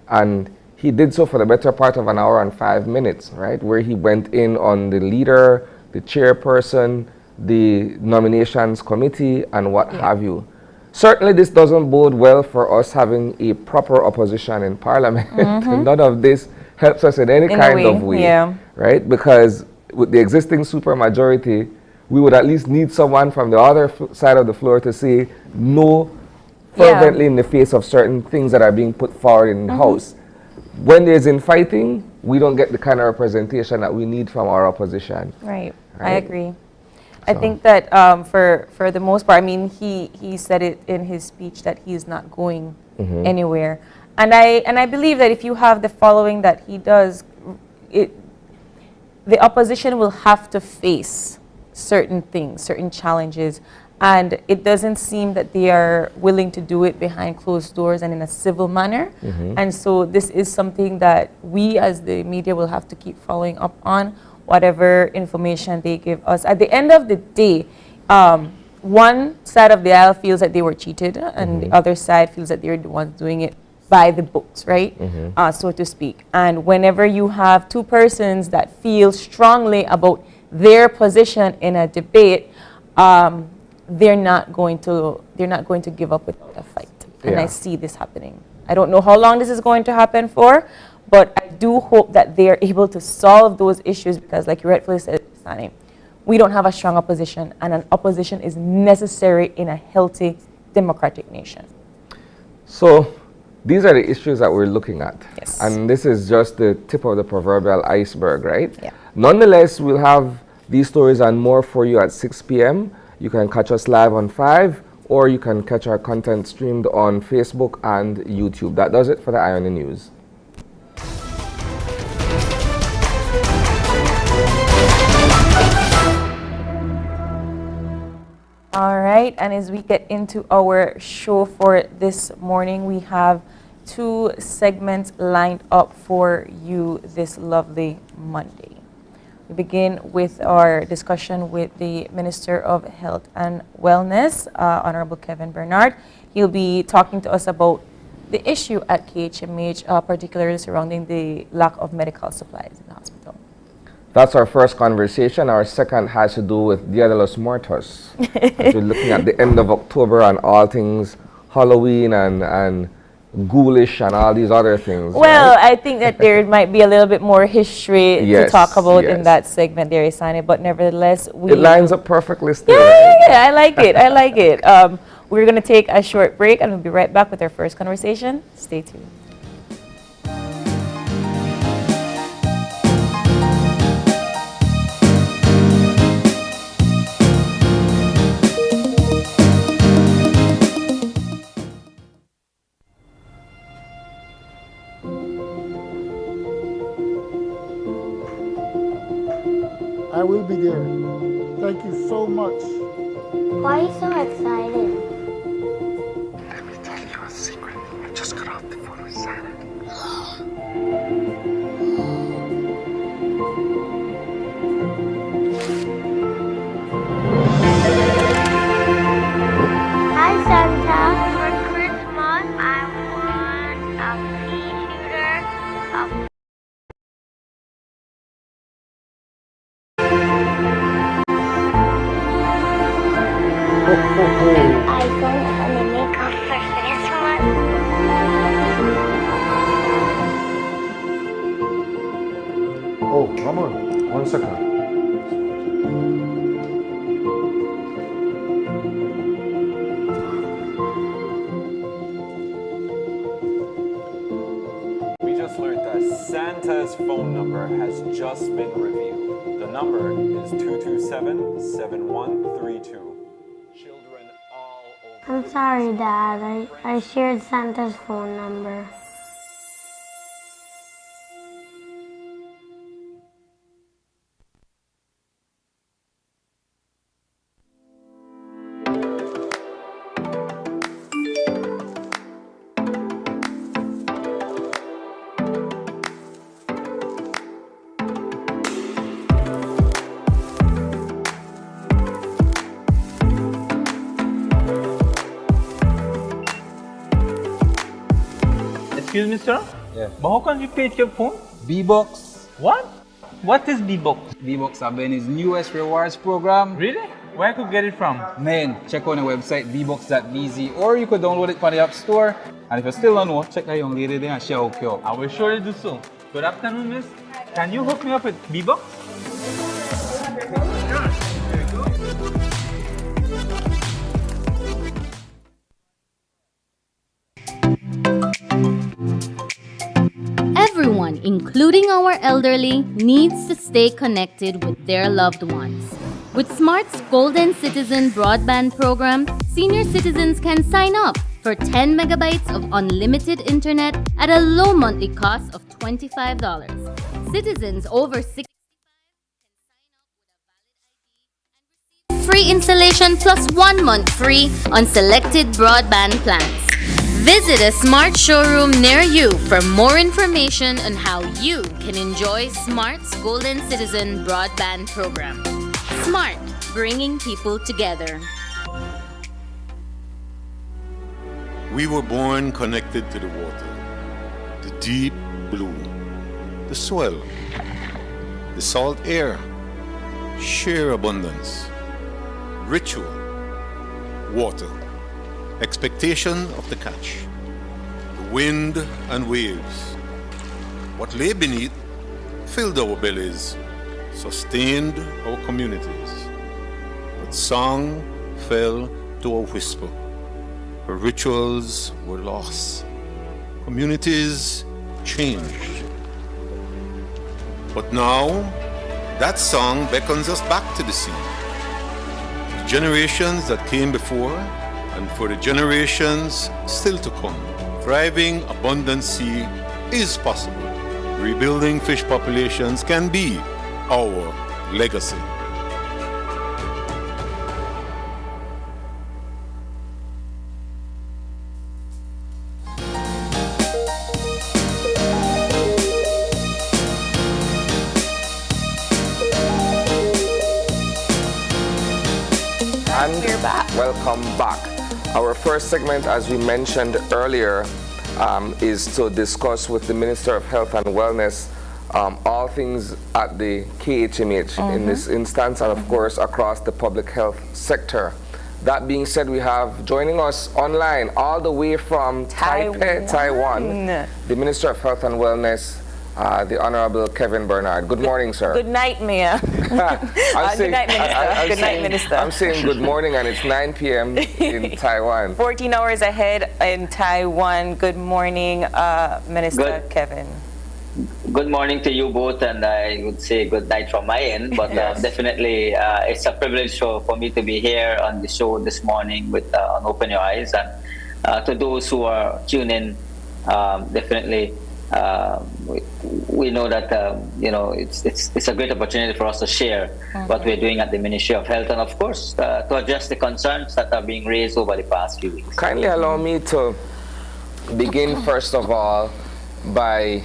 And he did so for the better part of an hour and 5 minutes, right, where he went in on the leader, the chairperson, the nominations committee, and what have you. Certainly this doesn't bode well for us having a proper opposition in Parliament. None of this helps us in any kind of way, right? Because with the existing supermajority, we would at least need someone from the other side of the floor to say no fervently in the face of certain things that are being put forward in the House. When there's infighting, we don't get the kind of representation that we need from our opposition. Right. I agree. I think that for the most part, I mean, he said it in his speech that he is not going anywhere, and I believe that if you have the following that he does, the opposition will have to face certain things, certain challenges, and it doesn't seem that they are willing to do it behind closed doors and in a civil manner. And so this is something that we as the media will have to keep following up on, whatever information they give us. At the end of the day, one side of the aisle feels that they were cheated, and the other side feels that they're the ones doing it by the books, right? So to speak. And whenever you have 2 persons that feel strongly about their position in a debate, they're not going to give up without a fight. And I see this happening. I don't know how long this is going to happen for, but I do hope that they are able to solve those issues, because like you rightfully said, Sani, we don't have a strong opposition, and an opposition is necessary in a healthy democratic nation. So these are the issues that we're looking at. Yes. And this is just the tip of the proverbial iceberg, right? Yeah. Nonetheless, we'll have these stories and more for you at 6 p.m. You can catch us live on 5, or you can catch our content streamed on Facebook and YouTube. That does it for the Eye on the News. All right, and as we get into our show for this morning, we have 2 segments lined up for you this lovely Monday. We begin with our discussion with the Minister of Health and Wellness, Honorable Kevin Bernard. He'll be talking to us about the issue at KHMH, particularly surrounding the lack of medical supplies in the hospital. That's our first conversation. Our second has to do with Dia de los Muertos. We're looking at the end of October and all things Halloween and ghoulish and all these other things. Well, right? I think that there might be a little bit more history to talk about in that segment there, Isani, but nevertheless, it lines up perfectly still. Yeah, I like it. I like it. We're going to take a short break, and we'll be right back with our first conversation. Stay tuned. I will be there. Thank you so much. Why are you so excited? Let me tell you a secret. I just got off the phone with Santa. Hi, Santa. For Christmas, I want a pea shooter iPhone and the makeup for Christmas. Oh, Ramon, 1 second. We just learned that Santa's phone number has just been revealed. The number is 227-7132. Children all over. I'm sorry, Dad. I shared Santa's phone number. Excuse me, sir? Yeah. But how can you pay with your phone? B-Box. What? What is B-Box? B-Box have been his newest rewards program. Really? Where I could get it from? Man, check on the website bbox.bz or you could download it from the App Store. And if you still don't know, check that young lady there and she'll hook you up. I will surely do so. Good afternoon, miss. Can you hook me up with B-Box? Everyone, including our elderly, needs to stay connected with their loved ones. With Smart's Golden Citizen broadband program, senior citizens can sign up for 10 megabytes of unlimited internet at a low monthly cost of $25. Citizens over 65 can sign up with a valid ID and receive free installation plus 1 month free on selected broadband plans. Visit a Smart showroom near you for more information on how you can enjoy Smart's Golden Citizen broadband program. Smart, bringing people together. We were born connected to the water, the deep blue, the soil, the salt air, sheer abundance, ritual, water, expectation of the catch, the wind and waves. What lay beneath filled our bellies, sustained our communities. But song fell to a whisper. Her rituals were lost. Communities changed. But now, that song beckons us back to the sea. The generations that came before, and for the generations still to come. Thriving, abundant sea is possible. Rebuilding fish populations can be our legacy. And we're back. Welcome back. Our first segment, as we mentioned earlier, is to discuss with the Minister of Health and Wellness all things at the KHMH in this instance, and of course across the public health sector. That being said, we have joining us online all the way from Taipei, Taiwan, the Minister of Health and Wellness, the Honorable Kevin Bernard. Good morning, sir. Good night, Mayor. Good night, Minister. Good night, Minister. I'm saying good morning, and it's 9 p.m. in Taiwan. 14 hours ahead in Taiwan. Good morning, Minister Kevin. Good morning to you both, and I would say good night from my end. But definitely, it's a privilege for me to be here on the show this morning with on Open Your Eyes. And to those who are tuning in, definitely. We know that it's a great opportunity for us to share what we're doing at the Ministry of Health, and of course to address the concerns that are being raised over the past few weeks. Kindly allow me to begin first of all by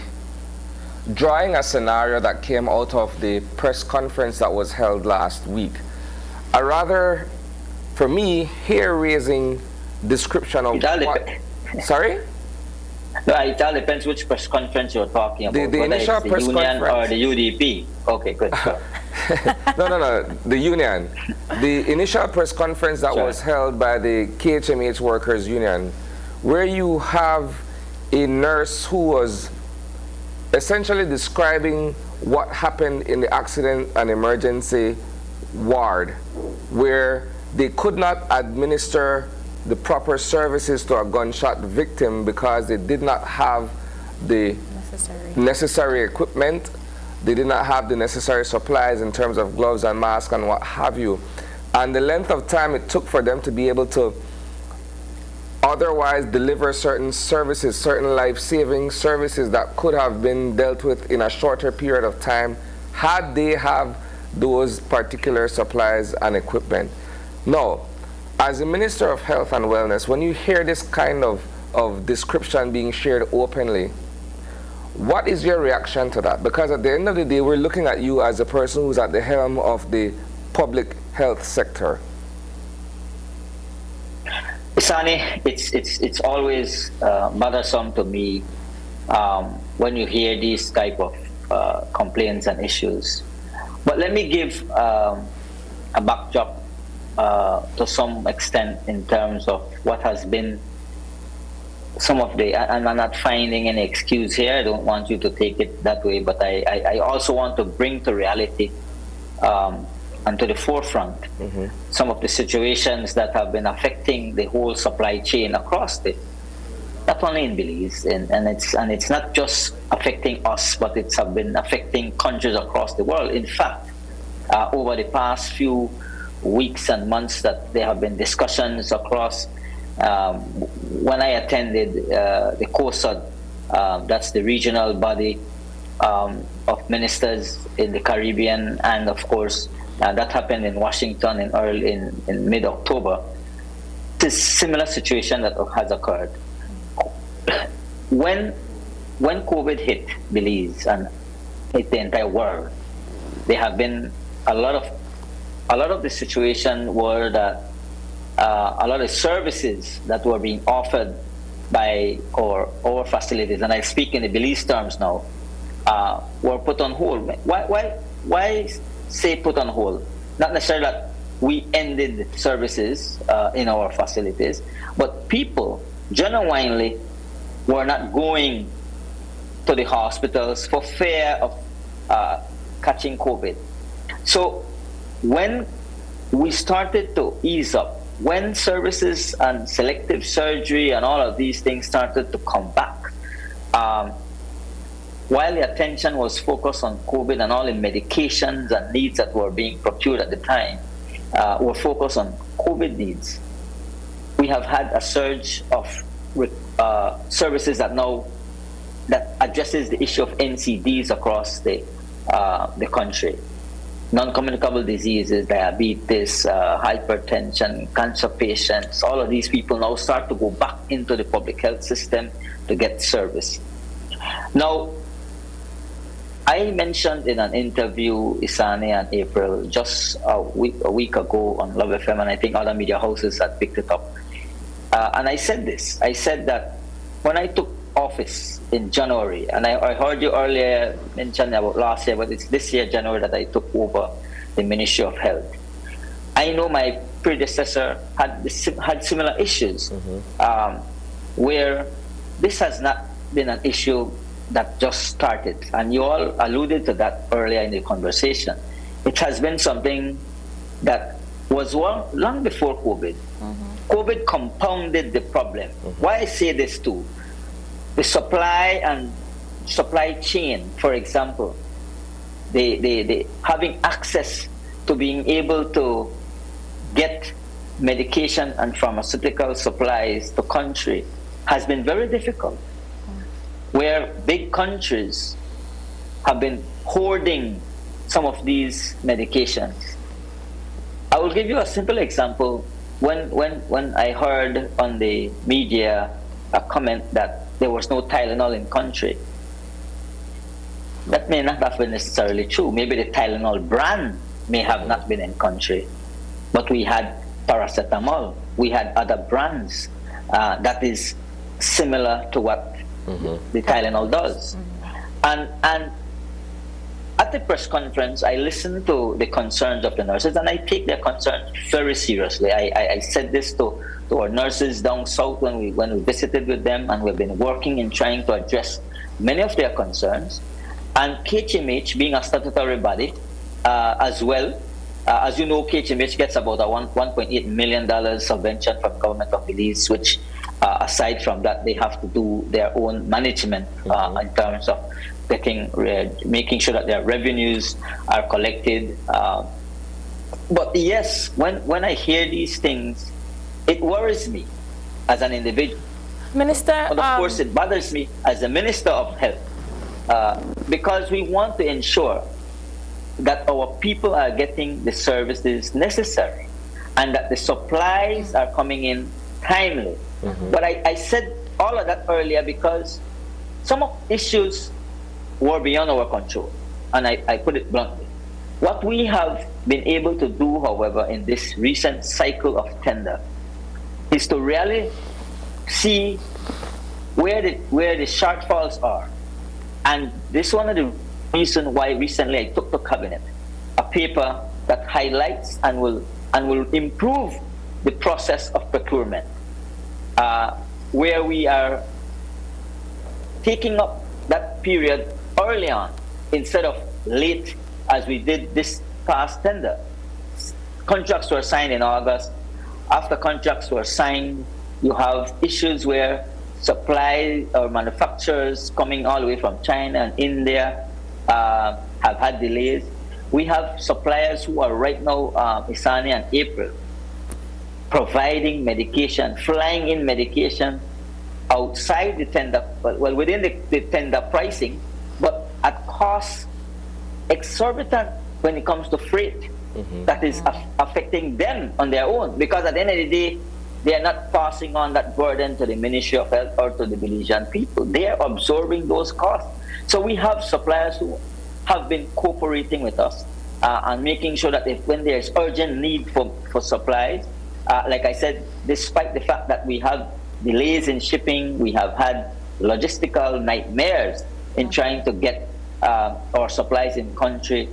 drawing a scenario that came out of the press conference that was held last week. A rather, for me, hair-raising description of what... Sorry? No, it all depends which press conference you're talking about. The whether initial it's the press union or conference. the UDP. Okay, good. Sure. No, the union. The initial press conference that Sure. was held by the KHMH Workers Union, where you have a nurse who was essentially describing what happened in the accident and emergency ward, where they could not administer the proper services to a gunshot victim because they did not have the necessary equipment. They did not have the necessary supplies in terms of gloves and masks and what have you. And the length of time it took for them to be able to otherwise deliver certain services, certain life-saving services that could have been dealt with in a shorter period of time had they have those particular supplies and equipment. Now, as a Minister of Health and Wellness, when you hear this kind of description being shared openly, what is your reaction to that? Because at the end of the day, we're looking at you as a person who's at the helm of the public health sector. Isani, it's always bothersome to me when you hear these type of complaints and issues. But let me give a backdrop to some extent in terms of what has been some of the, and I'm not finding any excuse here, I don't want you to take it that way, but I also want to bring to reality and to the forefront some of the situations that have been affecting the whole supply chain across the, not only in Belize, and it's not just affecting us, but it's have been affecting countries across the world. In fact, over the past few weeks and months that there have been discussions across, when I attended the COSAD, that's the regional body of ministers in the Caribbean, and of course that happened in Washington in mid-October. It's a similar situation that has occurred. When COVID hit Belize and hit the entire world, there have been a lot of the situation were that a lot of services that were being offered by our facilities, and I speak in the Belize terms now, were put on hold. Why say put on hold? Not necessarily that we ended services in our facilities, but people genuinely were not going to the hospitals for fear of catching COVID. So when we started to ease up, when services and selective surgery and all of these things started to come back, while the attention was focused on COVID and all the medications and needs that were being procured at the time were focused on COVID needs, we have had a surge of services that addresses the issue of NCDs across the country. Non-communicable diseases, diabetes, hypertension, cancer patients, all of these people now start to go back into the public health system to get service. Now, I mentioned in an interview, Isani and April, just a week ago on Love FM, and I think other media houses had picked it up. And I said this. I said that when I took office in January, and I heard you earlier mention about last year, but it's this year, January, that I took over the Ministry of Health. I know my predecessor had similar issues, where this has not been an issue that just started, and you all alluded to that earlier in the conversation. It has been something that was long before COVID. COVID compounded the problem. Why I say this too? The supply and supply chain, for example, the having access to being able to get medication and pharmaceutical supplies to country has been very difficult, where big countries have been hoarding some of these medications. I will give you a simple example. When I heard on the media a comment that there was no Tylenol in country, that may not have been necessarily true. Maybe the Tylenol brand may have not been in country, but we had paracetamol, we had other brands that is similar to what the Tylenol does. And at the press conference, I listened to the concerns of the nurses, and I take their concerns very seriously. I said this to our nurses down south when we visited with them, and we've been working in trying to address many of their concerns. And KHMH, being a statutory body as well, as you know, KHMH gets about a $1.8 million subvention from government of Belize, which aside from that, they have to do their own management in terms of making sure that their revenues are collected. But yes, when I hear these things, it worries me as an individual. Minister, and of course, it bothers me as the Minister of Health, because we want to ensure that our people are getting the services necessary and that the supplies are coming in timely. But I said all of that earlier because some of the issues were beyond our control, and I put it bluntly. What we have been able to do, however, in this recent cycle of tender is to really see where the shortfalls are. And this is one of the reasons why recently I took to Cabinet a paper that highlights and will improve the process of procurement, where we are taking up that period early on instead of late as we did this past tender. Contracts were signed in August. After contracts were signed, you have issues where supply or manufacturers coming all the way from China and India have had delays. We have suppliers who are right now, Isani and April, providing medication, flying in medication outside the tender, well, within the tender pricing, but at cost exorbitant when it comes to freight. That is affecting them on their own, because at the end of the day, they are not passing on that burden to the Ministry of Health or to the Belizean people. They are absorbing those costs. So we have suppliers who have been cooperating with us and making sure that when there's urgent need for supplies, like I said, despite the fact that we have delays in shipping, we have had logistical nightmares in trying to get our supplies in country.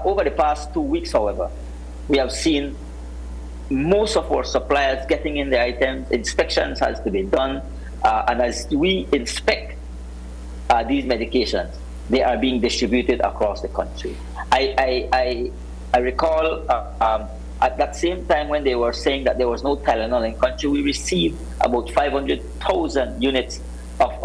Over the past 2 weeks, however, we have seen most of our suppliers getting in their items. Inspections has to be done, and as we inspect these medications, they are being distributed across the country. I recall at that same time when they were saying that there was no Tylenol in country, we received about 500,000 units of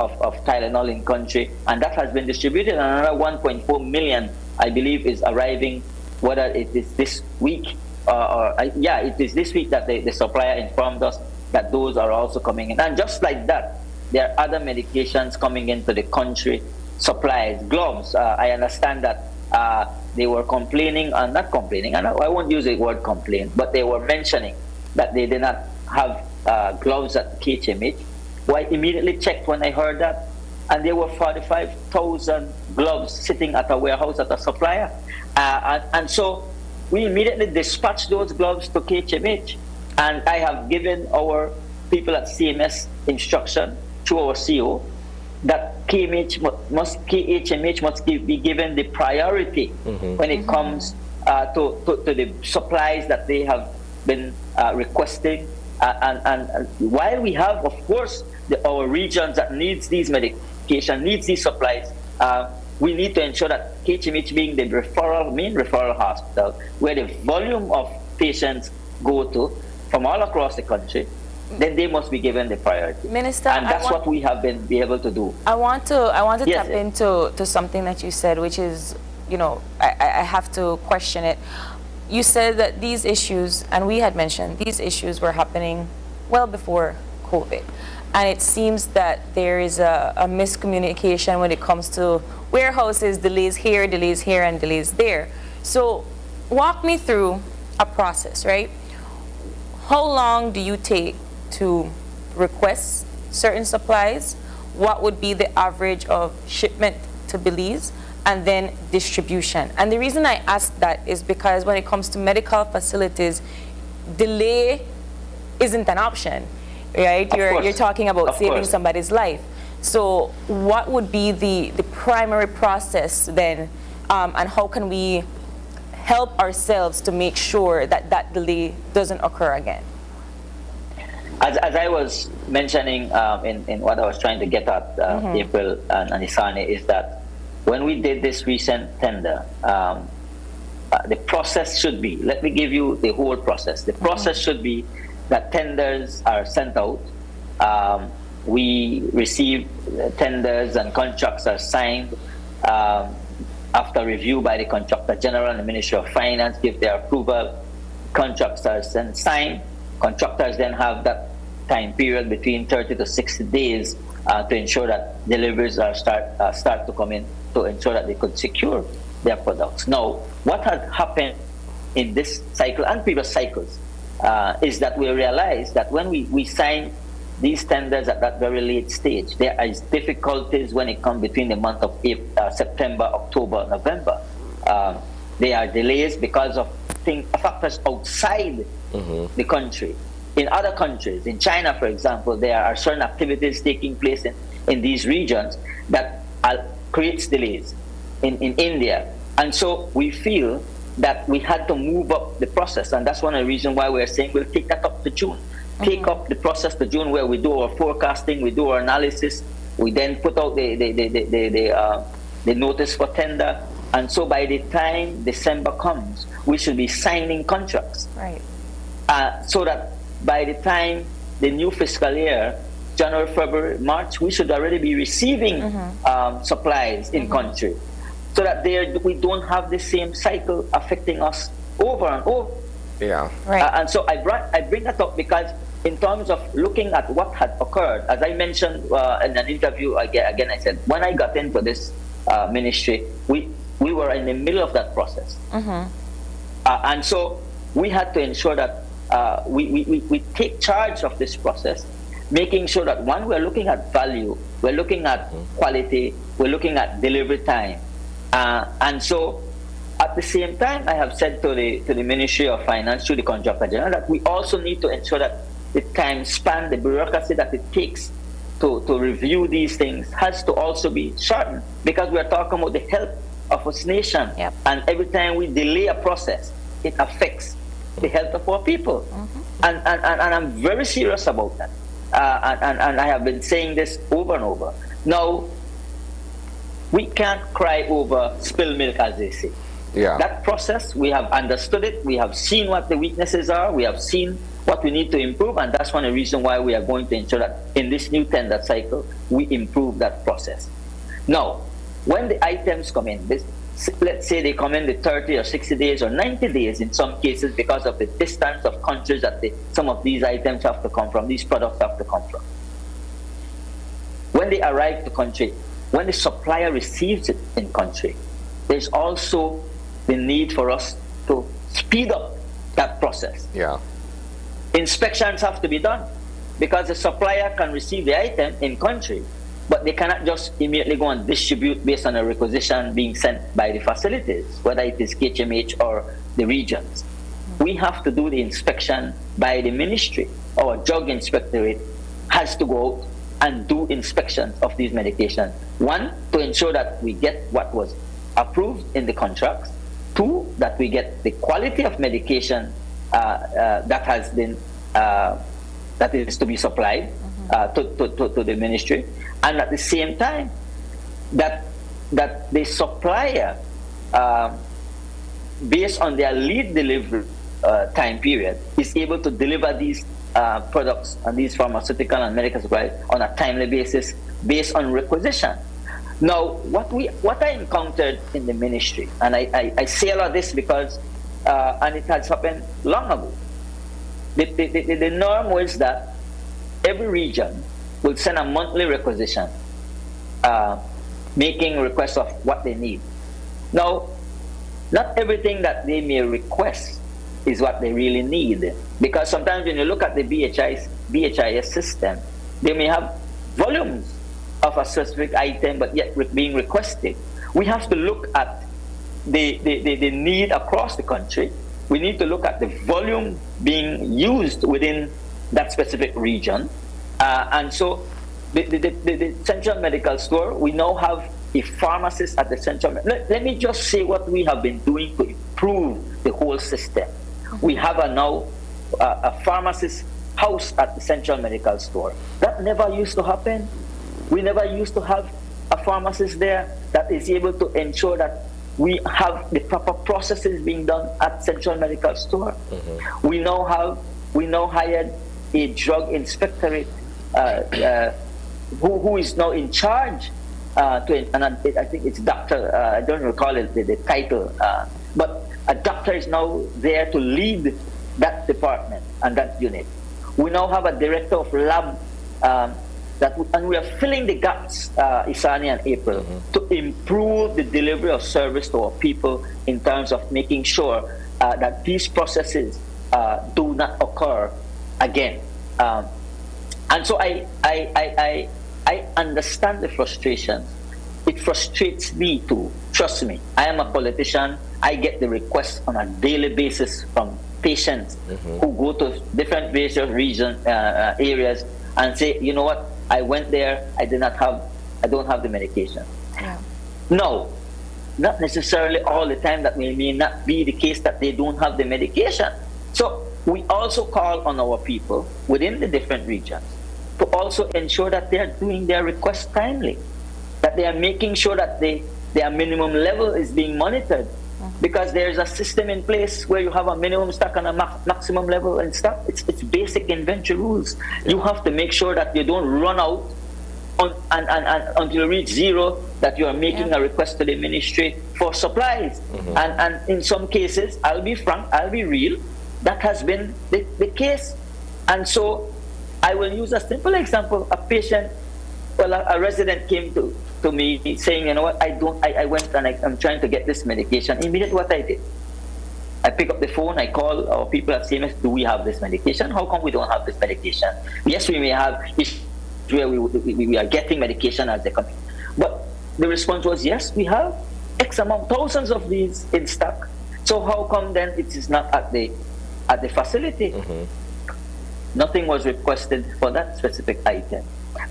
Tylenol in country, and that has been distributed, and another 1.4 million, I believe, is arriving, whether it is this week it is this week that the supplier informed us that those are also coming in. And just like that, there are other medications coming into the country, supplies, gloves. I understand that they were complaining, not complaining, and I won't use the word complain, but they were mentioning that they did not have gloves at KHMH. Well, I immediately checked when I heard that, and there were 45,000 gloves sitting at a warehouse at a supplier. And so we immediately dispatched those gloves to KHMH, and I have given our people at CMS instruction through our CO that KHMH must be given the priority when it comes to the supplies that they have been requesting. And while we have, of course, our regions that needs these medication, needs these supplies, we need to ensure that KHMH, being the main referral hospital, where the volume of patients go to from all across the country, then they must be given the priority. Minister, and that's what we have been able to do. I want to Yes, tap into something that you said, which is, I have to question it. You said that these issues, and we had mentioned, these issues were happening well before COVID. And it seems that there is a miscommunication when it comes to warehouses, delays here, and delays there. So walk me through a process, right? How long do you take to request certain supplies? What would be the average of shipment to Belize? And then distribution. And the reason I ask that is because when it comes to medical facilities, delay isn't an option, right? You're talking about saving somebody's life. So what would be the primary process then, and how can we help ourselves to make sure that that delay doesn't occur again? As I was mentioning in what I was trying to get at, April and Isani, is that when we did this recent tender, the process should be, let me give you the whole process. The process should be that tenders are sent out. We receive tenders and contracts are signed after review by the Contractor General and the Ministry of Finance, give their approval. Contracts are then signed. Contractors then have that time period between 30 to 60 days to ensure that deliveries are start to come in, to ensure that they could secure their products. Now, what had happened in this cycle and previous cycles is that we realized that when we sign these tenders at that very late stage, there is difficulties when it comes between the month of September, October, November. There are delays because of factors outside the country. In other countries, in China, for example, there are certain activities taking place in these regions that creates delays. In India. And so we feel that we had to move up the process, and that's one of the reasons why we're saying we'll take that up to June. Take up the process to June, where we do our forecasting, we do our analysis, we then put out the notice for tender, and so by the time December comes, we should be signing contracts. Right. So that by the time the new fiscal year, January, February, March, we should already be receiving supplies in country, so that we don't have the same cycle affecting us over and over. Yeah. Right. And so I bring that up because in terms of looking at what had occurred, as I mentioned in an interview, again I said, when I got into this ministry, we were in the middle of that process. And so we had to ensure that we take charge of this process, making sure that, one, we're looking at value, we're looking at quality, we're looking at delivery time. And so at the same time, I have said to the Ministry of Finance, to the Contractor General, that we also need to ensure that the time span, the bureaucracy that it takes to review these things has to also be shortened, because we are talking about the health of this nation. Yep. And every time we delay a process, it affects the health of our people. And I'm very serious about that. And I have been saying this over and over. Now, we can't cry over spilled milk, as they say. Yeah. That process, we have understood it, we have seen what the weaknesses are, we have seen what we need to improve, and that's one of the reasons why we are going to ensure that in this new tender cycle, we improve that process. Now, when the items come in, let's say they come in the 30 or 60 days or 90 days in some cases, because of the distance of countries that some of these items have to come from, these products have to come from. When they arrive to country, when the supplier receives it in country, there's also the need for us to speed up that process. Yeah. Inspections have to be done, because the supplier can receive the item in country, but they cannot just immediately go and distribute based on a requisition being sent by the facilities, whether it is KHMH or the regions. We have to do the inspection by the ministry. Our drug inspectorate has to go out and do inspections of these medications. One, to ensure that we get what was approved in the contracts. Two, that we get the quality of medication that has been that is to be supplied to the ministry, and at the same time that the supplier, based on their lead delivery time period, is able to deliver these products and these pharmaceutical and medical supplies on a timely basis based on requisition. Now, what I encountered in the ministry, and I say all of this because, and it has happened long ago, the norm was that every region will send a monthly requisition, making requests of what they need. Now, not everything that they may request is what they really need, because sometimes when you look at the BHIS system, they may have volumes of a specific item, but yet being requested. We have to look at the need across the country. We need to look at the volume being used within that specific region. And so the central medical store. We now have a pharmacist at the central. Let me just say what we have been doing to improve the whole system. We have now a pharmacist house at the central medical store. That never used to happen. We never used to have a pharmacist there that is able to ensure that we have the proper processes being done at central medical store. We now hired a drug inspectorate who is now in charge. And I think it's doctor. I don't recall the title, but a doctor is now there to lead that department and that unit. We now have a director of lab and we are filling the gaps, Isani and April, to improve the delivery of service to our people in terms of making sure that these processes do not occur again. And so I understand the frustration. It frustrates me too. Trust me, I am a politician. I get the requests on a daily basis from patients who go to different various areas and say, you know what, I went there, I don't have the medication. Yeah. No, not necessarily all the time. That may not be the case that they don't have the medication. So we also call on our people within the different regions to also ensure that they are doing their requests timely, that they are making sure that their minimum level is being monitored, because there's a system in place where you have a minimum stock and a maximum level in stock. It's basic inventory rules. You have to make sure that you don't run out until you reach zero, that you are making a request to the ministry for supplies. And in some cases, I'll be frank, I'll be real, that has been the case. And so I will use a simple example. A patient, a resident came to me saying, you know what, I went and I'm trying to get this medication. Immediately what I did, I pick up the phone, I call our people at CMS, do we have this medication? How come we don't have this medication? Yes, we may have issues where we are getting medication as they come in. But the response was, yes, we have X amount, thousands of these in stock. So how come then it is not at the facility? Nothing was requested for that specific item.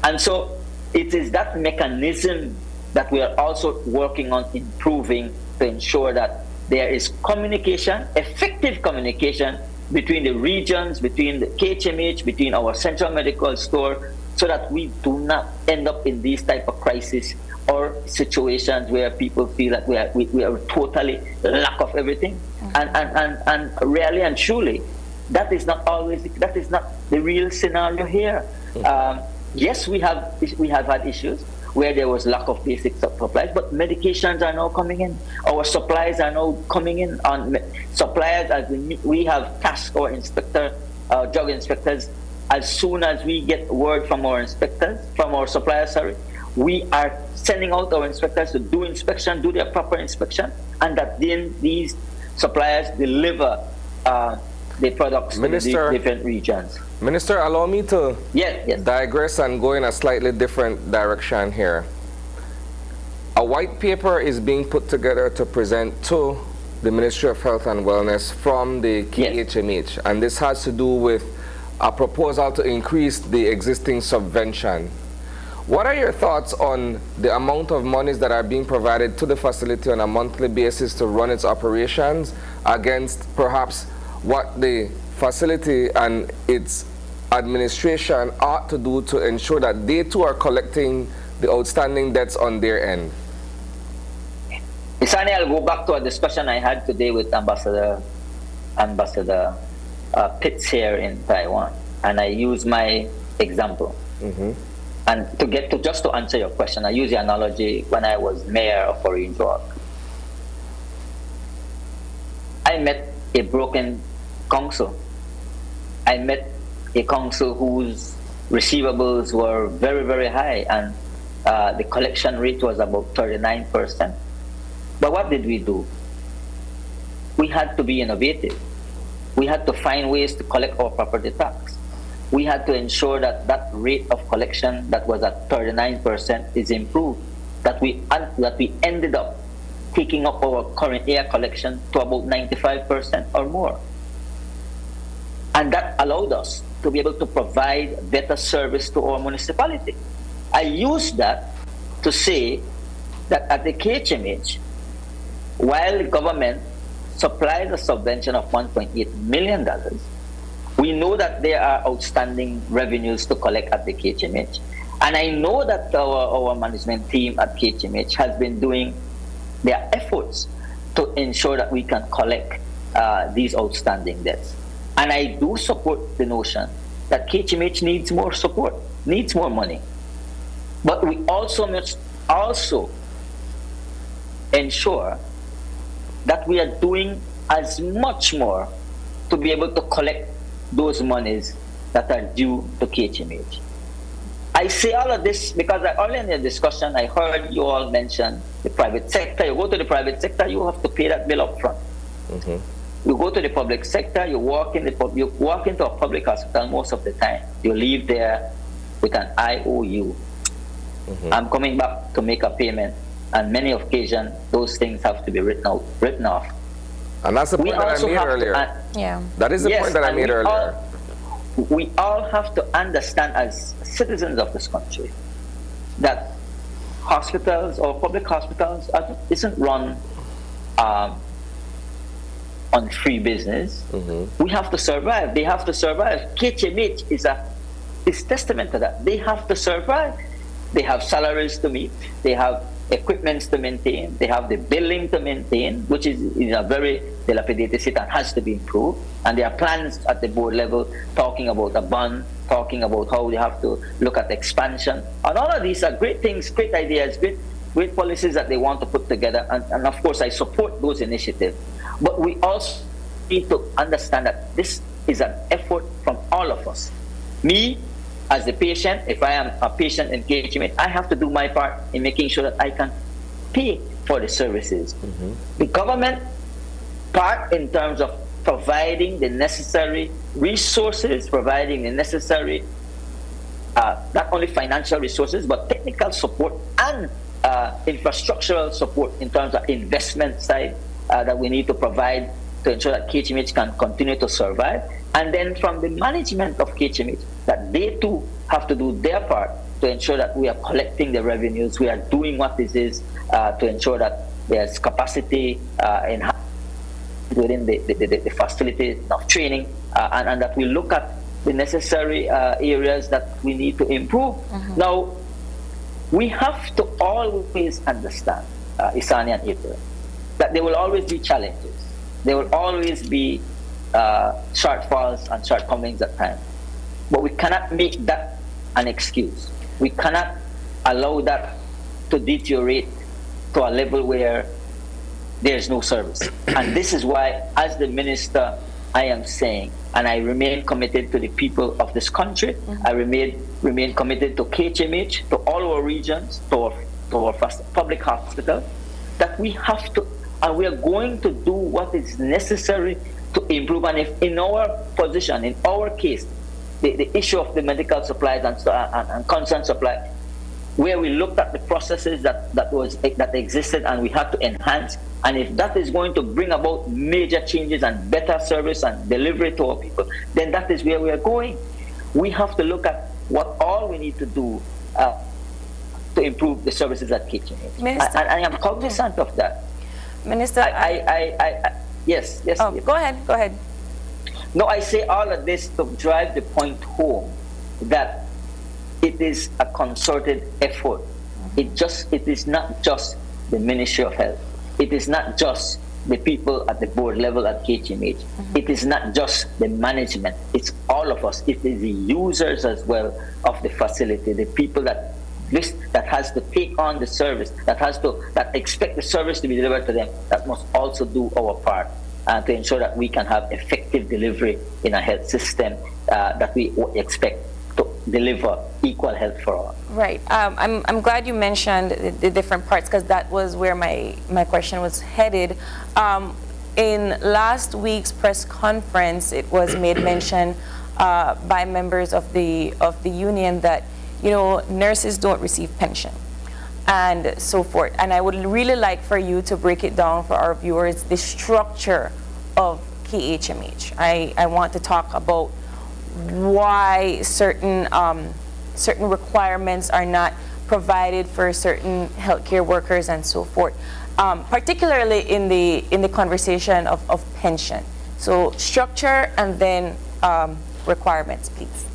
And so it is that mechanism that we are also working on improving to ensure that there is communication, effective communication between the regions, between the KHMH, between our central medical store, so that we do not end up in these type of crises or situations where people feel that we are totally lack of everything. And really and truly, that is not the real scenario here. Yes, we have had issues where there was lack of basic supplies, but medications are now coming in. Our supplies are now coming in. On suppliers, as we have tasked our drug inspectors. As soon as we get word from our suppliers, we are sending out our inspectors to do their proper inspection, and that then these suppliers deliver the products to the different regions. Minister, allow me to yes. digress and go in a slightly different direction here. A white paper is being put together to present to the Ministry of Health and Wellness from the KHMH, and this has to do with a proposal to increase the existing subvention. What are your thoughts on the amount of monies that are being provided to the facility on a monthly basis to run its operations against perhaps what the facility and its administration ought to do to ensure that they too are collecting the outstanding debts on their end? Isani, I'll go back to a discussion I had today with Ambassador Pitts here in Taiwan, and I use my example. And to answer your question, I use the analogy when I was mayor of Orange Walk. I met a broken council. I met a council whose receivables were very, very high, and the collection rate was about 39%. But what did we do? We had to be innovative. We had to find ways to collect our property tax. We had to ensure that that rate of collection that was at 39% is improved, that we ended up taking up our current year collection to about 95% or more. And that allowed us to be able to provide better service to our municipality. I use that to say that at the KHMH, while the government supplies a subvention of $1.8 million, we know that there are outstanding revenues to collect at the KHMH. And I know that our management team at KHMH has been doing their efforts to ensure that we can collect these outstanding debts. And I do support the notion that KHMH needs more support, needs more money. But we also must ensure that we are doing as much more to be able to collect those monies that are due to KHMH. I say all of this because earlier in the discussion, I heard you all mention the private sector. You go to the private sector, you have to pay that bill up front. You go to the public sector, you walk into a public hospital most of the time. You leave there with an IOU. I'm coming back to make a payment. And many occasions, those things have to be written off. And that's the point that I made earlier. That is the point that I made earlier. We all have to understand as citizens of this country that hospitals or public hospitals isn't run on free business. We have to survive. They have to survive. KHMH is testament to that. They have to survive. They have salaries to meet. They have equipments to maintain. They have the building to maintain, which is in a very dilapidated state and has to be improved. And there are plans at the board level talking about a bond, talking about how they have to look at expansion. And all of these are great things, great ideas, great policies that they want to put together. And of course, I support those initiatives. But we also need to understand that this is an effort from all of us. Me, as the patient, if I am a patient in KHMH, I have to do my part in making sure that I can pay for the services. The government part in terms of providing the necessary resources, providing the necessary, not only financial resources, but technical support and infrastructural support in terms of investment side that we need to provide to ensure that KHMH can continue to survive. And then from the management of KHMH, that they too have to do their part to ensure that we are collecting the revenues, we are doing what this is to ensure that there's capacity within the facility of training, and that we look at the necessary areas that we need to improve. Now, we have to always understand, Isani and April, that there will always be challenges. There will always be shortfalls and shortcomings at times. But we cannot make that an excuse. We cannot allow that to deteriorate to a level where there's no service. And this is why, as the minister, I am saying, and I remain committed to the people of this country, I remain committed to KHMH, to all our regions, to our public hospital, that we have to, and we are going to do what is necessary to improve. And if in our position, in our case, the issue of the medical supplies and constant supply, where we looked at the processes that existed and we had to enhance, and if that is going to bring about major changes and better service and delivery to our people, then that is where we are going. We have to look at what all we need to do to improve the services at KHMH. And I am cognizant of that. Minister, yes. Oh, go ahead. No, I say all of this to drive the point home that it is a concerted effort. It is not just the Ministry of Health. It is not just the people at the board level at KHMH. It is not just the management. It's all of us. It is the users as well of the facility, the people that has to take on the service, that expect the service to be delivered to them, that must also do our part to ensure that we can have effective delivery in a health system that we expect to deliver equal health for all. Right. I'm glad you mentioned the different parts, because that was where my question was headed. In last week's press conference, it was made mention by members of the union that, you know, nurses don't receive pension and so forth. And I would really like for you to break it down for our viewers, the structure of KHMH. I want to talk about why certain requirements are not provided for certain healthcare workers and so forth, particularly in the conversation of pension. So structure and then requirements, please.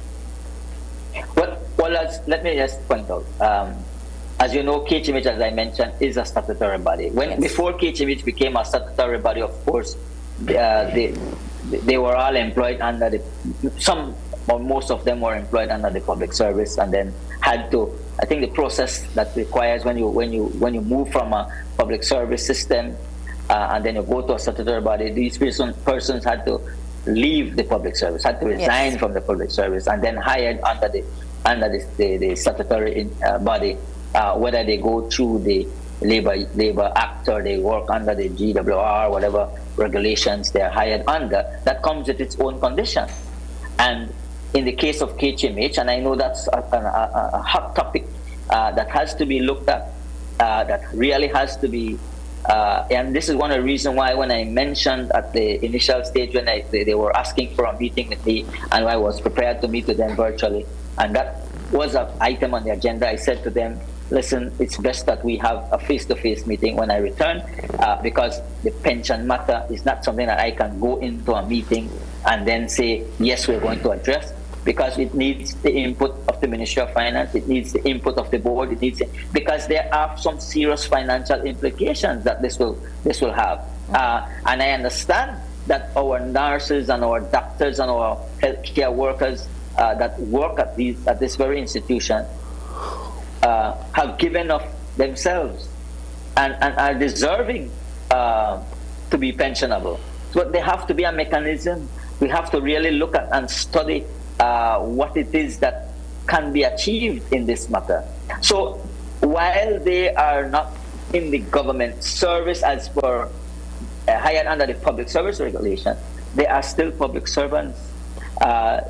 Well, let me just point out. As you know, KHMH, as I mentioned, is a statutory body. Before KHMH became a statutory body, of course, they were all employed under some or most of them were employed under the public service, and then had to. I think the process that requires when you move from a public service system and then you go to a statutory body, these persons had to leave the public service, had to resign from the public service, and then hired under the statutory body, whether they go through the Labor Act or they work under the GWR, whatever regulations they're hired under. That comes with its own condition. And in the case of KHMH, and I know that's a hot topic that has to be looked at, that really has to be, and this is one of the reasons why when I mentioned at the initial stage when they were asking for a meeting with me, and I was prepared to meet with them virtually, and that was an item on the agenda, I said to them, listen, it's best that we have a face-to-face meeting when I return, because the pension matter is not something that I can go into a meeting and then say, yes, we're going to address, because it needs the input of the Ministry of Finance, it needs the input of the board, because there are some serious financial implications that this will have. And I understand that our nurses and our doctors and our healthcare workers that work at this very institution have given of themselves and are deserving to be pensionable. So there have to be a mechanism. We have to really look at and study what it is that can be achieved in this matter. So while they are not in the government service as per hired under the public service regulation, they are still public servants.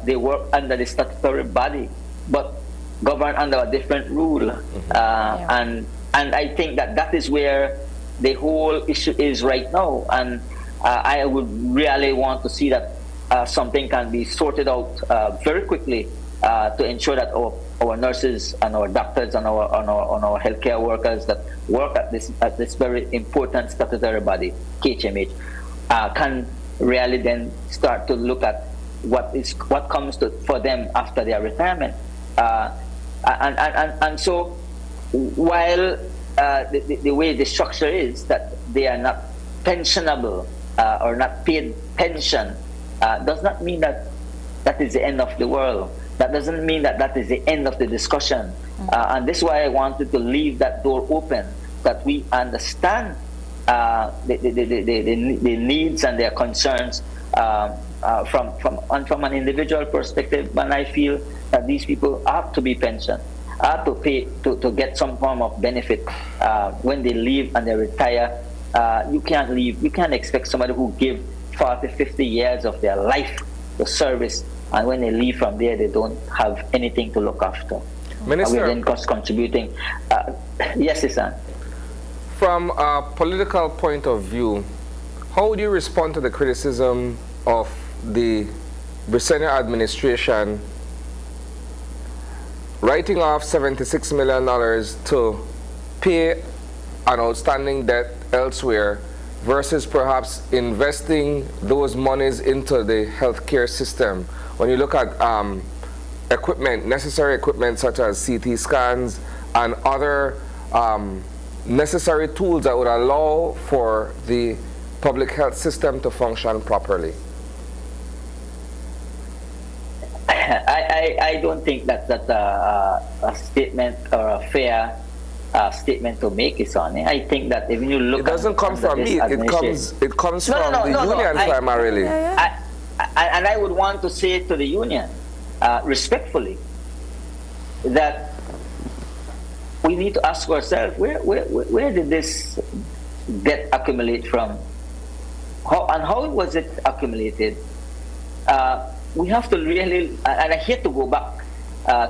They work under the statutory body, but governed under a different rule. And I think that is where the whole issue is right now. And I would really want to see that something can be sorted out very quickly to ensure that our nurses and our doctors and our healthcare workers that work at this very important statutory body, KHMH, can really then start to look at what comes for them after their retirement. And so while the way the structure is that they are not pensionable or not paid pension, does not mean that is the end of the world. That doesn't mean that is the end of the discussion. And this is why I wanted to leave that door open, that we understand the needs and their concerns from an individual perspective. And I feel that these people have to be pensioned, have to pay to get some form of benefit when they leave and they retire. You can't leave. You can't expect somebody who give 40, 50 years of their life to service, and when they leave from there, they don't have anything to look after. Minister, we're then cost contributing. Yes, Isan. From a political point of view, how would you respond to the criticism of the Brisenia administration writing off $76 million to pay an outstanding debt elsewhere versus perhaps investing those monies into the healthcare system? When you look at equipment, necessary equipment such as CT scans and other necessary tools that would allow for the public health system to function properly. I don't think that's a statement or a fair statement to make, Isani. I think that if you look, it doesn't come from me. It comes from the union primarily. And I would want to say to the union, respectfully, that we need to ask ourselves where did this debt accumulate from? How was it accumulated? We have to really, and I hate to go back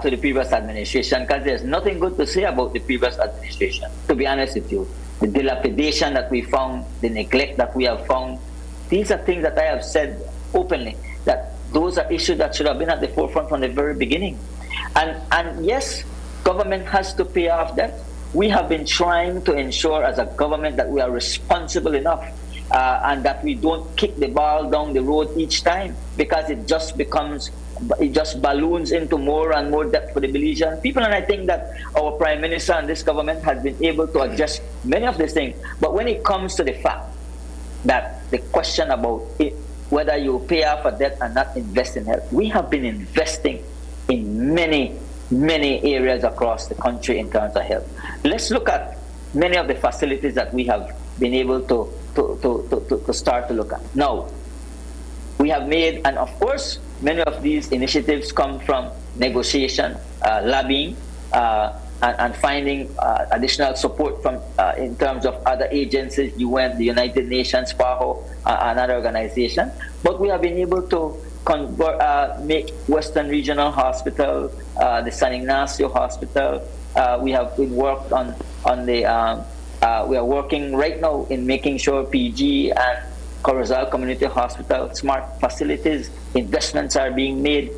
to the previous administration, because there's nothing good to say about the previous administration, to be honest with you. The dilapidation that we found, the neglect that we have found, these are things that I have said openly, that those are issues that should have been at the forefront from the very beginning. And yes, government has to pay off debt. We have been trying to ensure as a government that we are responsible enough and that we don't kick the ball down the road each time, because it just balloons into more and more debt for the Belizean people. And I think that our Prime Minister and this government has been able to address many of these things. But when it comes to the fact that the question about whether you pay off a debt and not invest in health, we have been investing in many areas across the country in terms of health. Let's look at many of the facilities that we have been able to start to look at. Now, we have made, and of course, many of these initiatives come from negotiation, lobbying, and finding additional support from in terms of other agencies, UN, the United Nations, PAHO, and other organizations. But we have been able to make Western Regional Hospital, the San Ignacio Hospital. We have been worked on the. We are working right now in making sure PG and Corozal Community Hospital smart facilities investments are being made.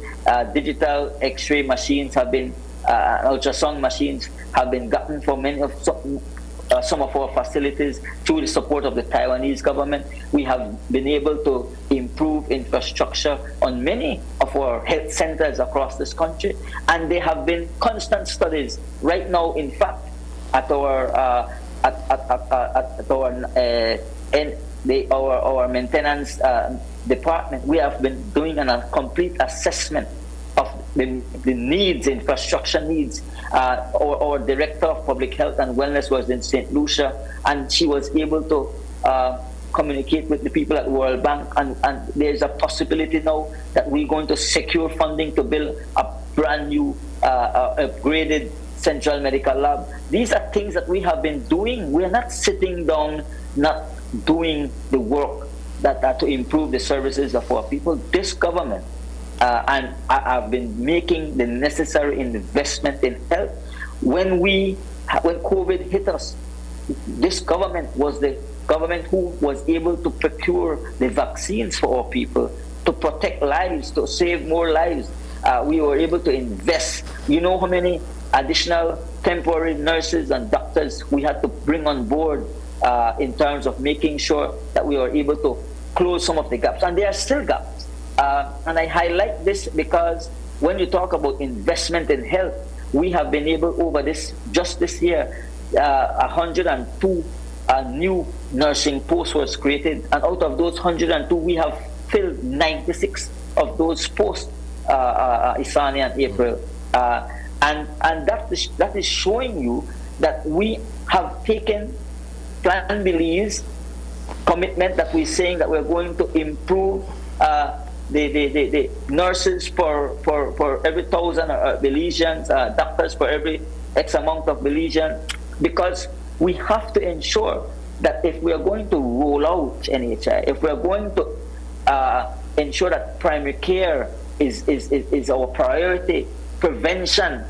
Digital X-ray machines have been, ultrasound machines have been gotten for many of some of our facilities through the support of the Taiwanese government. We have been able to improve infrastructure on many of our health centers across this country, and there have been constant studies right now. In fact, at our our maintenance department, we have been doing a complete assessment of the needs, infrastructure needs. Our director of public health and wellness was in St. Lucia, and she was able to communicate with the people at World Bank, and there's a possibility now that we're going to secure funding to build a brand new upgraded central medical lab. These are things that we have been doing. We're not sitting down, not doing the work that are to improve the services of our people. This government and have been making the necessary investment in health. When COVID hit us, this government was the government who was able to procure the vaccines for our people, to protect lives, to save more lives. We were able to invest. You know how many additional temporary nurses and doctors we had to bring on board in terms of making sure that we were able to close some of the gaps. And there are still gaps. And I highlight this because when you talk about investment in health, we have been able over just this year, 102 new nursing posts was created. And out of those 102, we have filled 96 of those posts, Isani and April. And that is showing you that we have taken Plan Belize commitment that we're saying that we're going to improve the nurses for every 1,000 Belizeans, doctors for every X amount of Belizean, because we have to ensure that if we are going to roll out NHI, if we are going to ensure that primary care is our priority, prevention,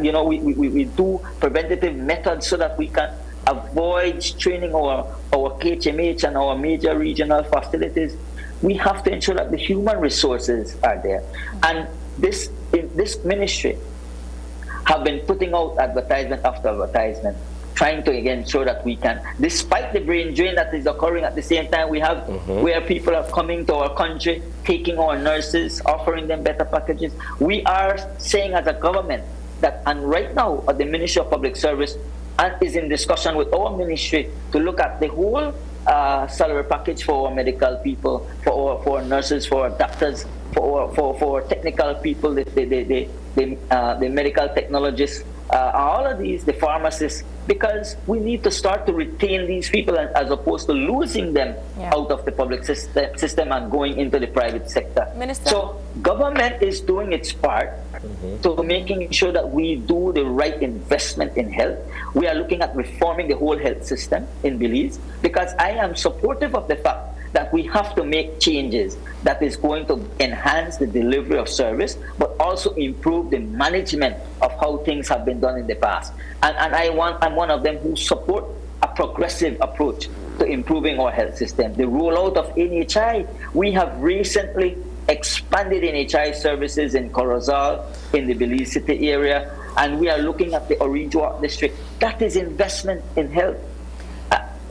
we do preventative methods so that we can avoid straining our KHMH and our major regional facilities. We have to ensure that the human resources are there. And this ministry have been putting out advertisement after advertisement, trying to again ensure that we can, despite the brain drain that is occurring at the same time, we have where people are coming to our country, taking our nurses, offering them better packages. We are saying as a government that, and right now the Ministry of Public Service is in discussion with our ministry to look at the whole salary package for our medical people, for our nurses, for our doctors, for technical people, the medical technologists, all of these, the pharmacists, because we need to start to retain these people as opposed to losing them out of the public system and going into the private sector. Minister. So government is doing its part to making sure that we do the right investment in health. We are looking at reforming the whole health system in Belize, because I am supportive of the fact that we have to make changes that is going to enhance the delivery of service, but also improve the management of how things have been done in the past. And I'm one of them who support a progressive approach to improving our health system. The rollout of NHI, we have recently expanded NHI services in Corozal, in the Belize City area. and we are looking at the Orange district. That is investment in health.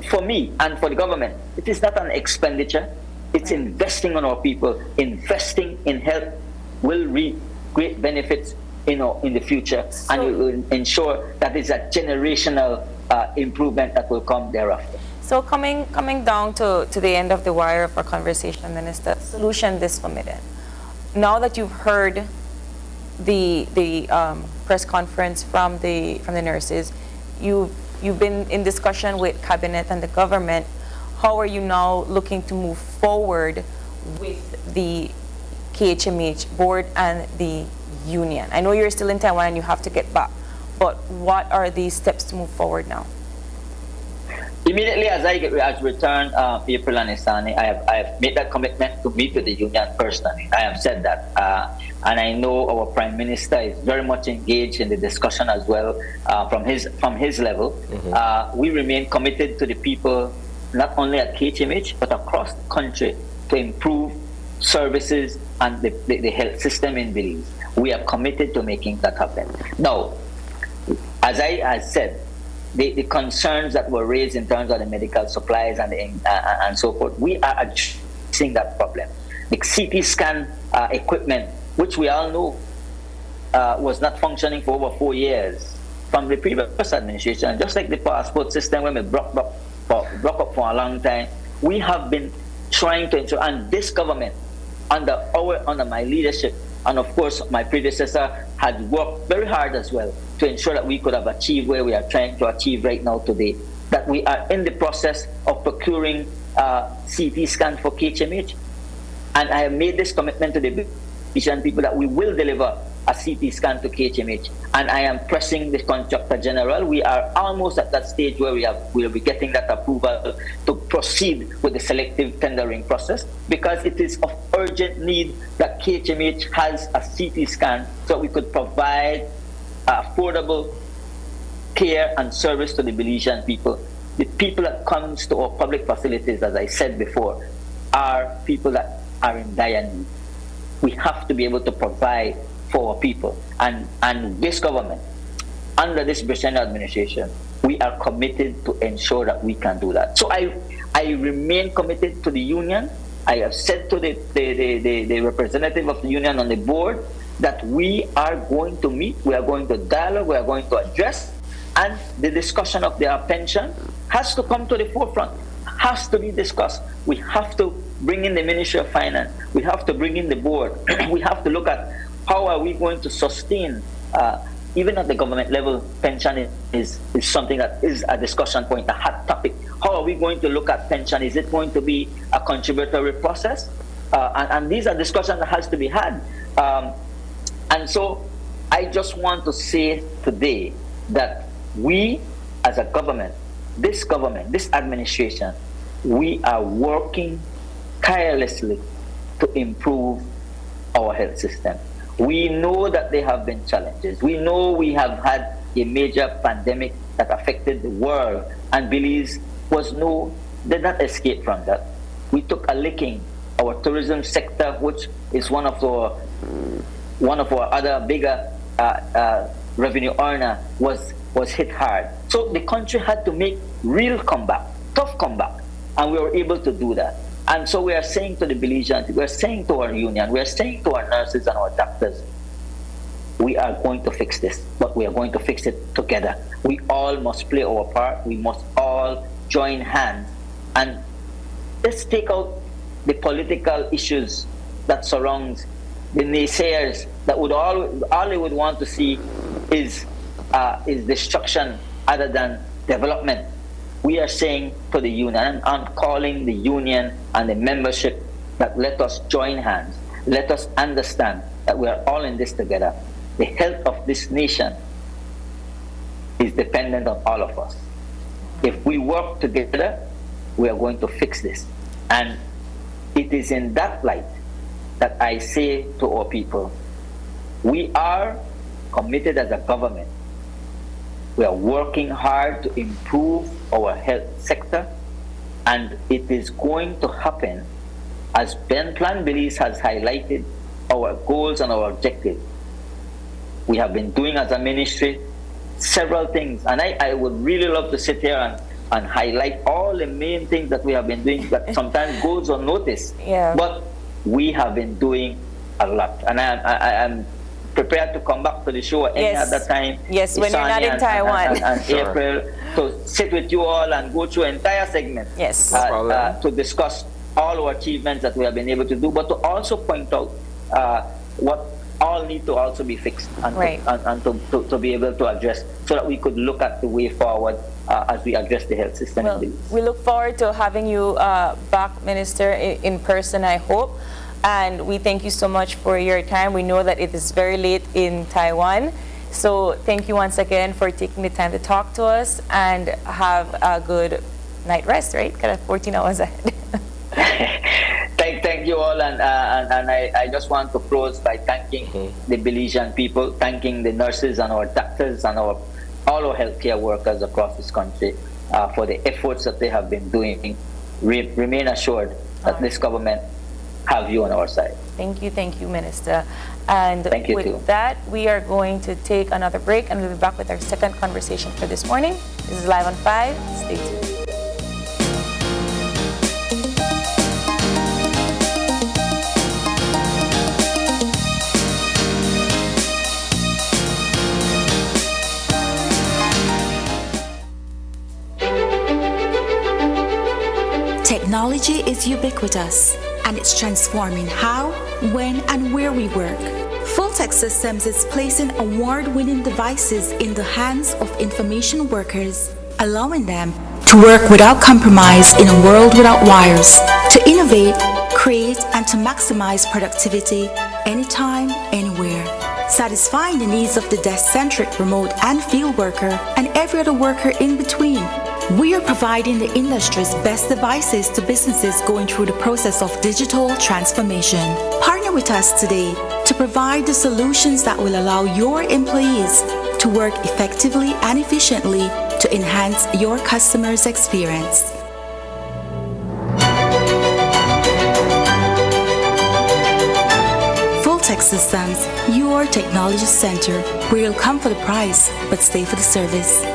For me and for the government, it is not an expenditure. It's investing on our people. Investing in health will reap great benefits in the future, and it will ensure that it's a generational improvement that will come thereafter. So coming down to the end of the wire of our conversation, Minister, solution this for me then. Now that you've heard the press conference from the nurses, you've been in discussion with cabinet and the government. How are you now looking to move forward with the KHMH board and the union? I know you're still in Taiwan and you have to get back, but what are the steps to move forward now? Immediately as I return April and Isani, I have made that commitment to meet with the union personally. I have said that. And I know our Prime Minister is very much engaged in the discussion as well from his level. We remain committed to the people, not only at KHMH, but across the country, to improve services and the health system in Belize. We are committed to making that happen. Now, as I said, the concerns that were raised in terms of the medical supplies and so forth, we are addressing that problem. The CT scan equipment, which we all know was not functioning for over 4 years from the previous administration, just like the passport system when we broke up for a long time, we have been trying to ensure, and this government, under my leadership, and of course my predecessor had worked very hard as well to ensure that we could have achieved where we are trying to achieve right now today, that we are in the process of procuring CT scan for KHMH. And I have made this commitment to the Asian people that we will deliver a CT scan to KHMH. And I am pressing the Contractor General. We are almost at that stage where we'll be getting that approval to proceed with the selective tendering process, because it is of urgent need that KHMH has a CT scan so we could provide affordable care and service to the Belizean people. The people that comes to our public facilities, as I said before, are people that are in dire need. We have to be able to provide for our people. And this government, under this British administration, we are committed to ensure that we can do that. So I remain committed to the union. I have said to the representative of the union on the board that we are going to meet, we are going to dialogue, we are going to address, and the discussion of their pension has to come to the forefront, has to be discussed. We have to bring in the Ministry of Finance, we have to bring in the board, we have to look at how are we going to sustain, even at the government level, pension is something that is a discussion point, a hot topic. How are we going to look at pension? Is it going to be a contributory process? And these are discussions that has to be had. And so I just want to say today that we as a government, this administration, we are working tirelessly to improve our health system. We know that there have been challenges. We know we have had a major pandemic that affected the world, and Belize did not escape from that. We took a licking. Our tourism sector, which is one of our other bigger revenue earner, was hit hard. So the country had to make real comeback, tough comeback, and we were able to do that. And so we are saying to the Belizeans, we are saying to our union, we are saying to our nurses and our doctors, we are going to fix this, but we are going to fix it together. We all must play our part. We must all join hands, and let's take out the political issues that surrounds the naysayers that would all they would want to see is destruction other than development. We are saying to the union, and I'm calling the union and the membership, that let us join hands. Let us understand that we are all in this together. The health of this nation is dependent on all of us. If we work together, we are going to fix this. And it is in that light that I say to our people, we are committed as a government. We are working hard to improve our health sector, and it is going to happen as Ben Plan Belize has highlighted our goals and our objectives. we have been doing as a ministry several things, and I would really love to sit here and highlight all the main things that we have been doing that sometimes goes unnoticed. Yeah. But we have been doing a lot, and I'm prepared to come back to the show any other time. Yes, when you're not in Taiwan. And sure. April, to sit with you all and go through entire segment. Yes. To discuss all our achievements that we have been able to do, but to also point out what all need to also be fixed and, to be able to address, so that we could look at the way forward as we address the health system. Well, we look forward to having you back, Minister, in person, I hope. And we thank you so much for your time. We know that it is very late in Taiwan. So thank you once again for taking the time to talk to us, and have a good night rest, right? Kind of 14 hours ahead. Thank you all, and I just want to close by thanking the Belizean people, thanking the nurses and our doctors and all our healthcare workers across this country for the efforts that they have been doing. Remain assured that this government have you on our side. Thank you, Minister. And with that, we are going to take another break, and we'll be back with our second conversation for this morning. This is Live on 5. Stay tuned. Technology is ubiquitous, and it's transforming how, when, and where we work. Fulltech Systems is placing award-winning devices in the hands of information workers, allowing them to work without compromise in a world without wires, to innovate, create, and to maximize productivity anytime, anywhere, satisfying the needs of the desk-centric remote and field worker and every other worker in between. We are providing the industry's best devices to businesses going through the process of digital transformation. Partner with us today to provide the solutions that will allow your employees to work effectively and efficiently to enhance your customers' experience. Fulltech Systems, your technology center, where you'll come for the price but stay for the service.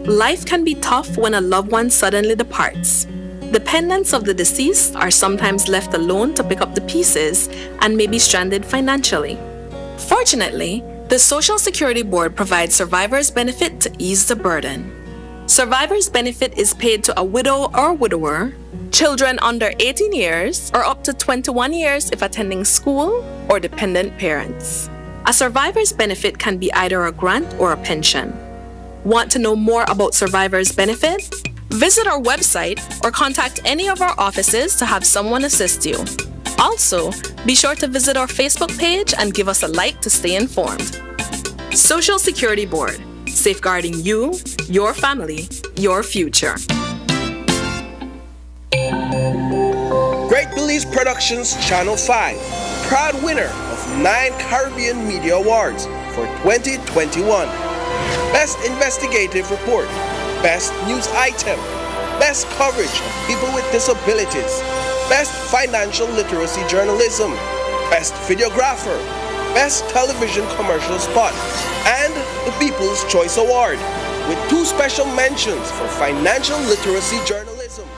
Life can be tough when a loved one suddenly departs. Dependents of the deceased are sometimes left alone to pick up the pieces and may be stranded financially. Fortunately, the Social Security Board provides survivor's benefit to ease the burden. Survivor's benefit is paid to a widow or widower, children under 18 years, or up to 21 years if attending school, or dependent parents. A survivor's benefit can be either a grant or a pension. Want to know more about survivor's benefit? Visit our website or contact any of our offices to have someone assist you. Also, be sure to visit our Facebook page and give us a like to stay informed. Social Security Board, safeguarding you, your family, your future. Great Belize Productions Channel 5, proud winner of 9 Caribbean Media Awards for 2021. Best Investigative Report, Best News Item, Best Coverage of People with Disabilities, Best Financial Literacy Journalism, Best Videographer, Best Television Commercial Spot, and the People's Choice Award, with 2 special mentions for Financial Literacy Journalism.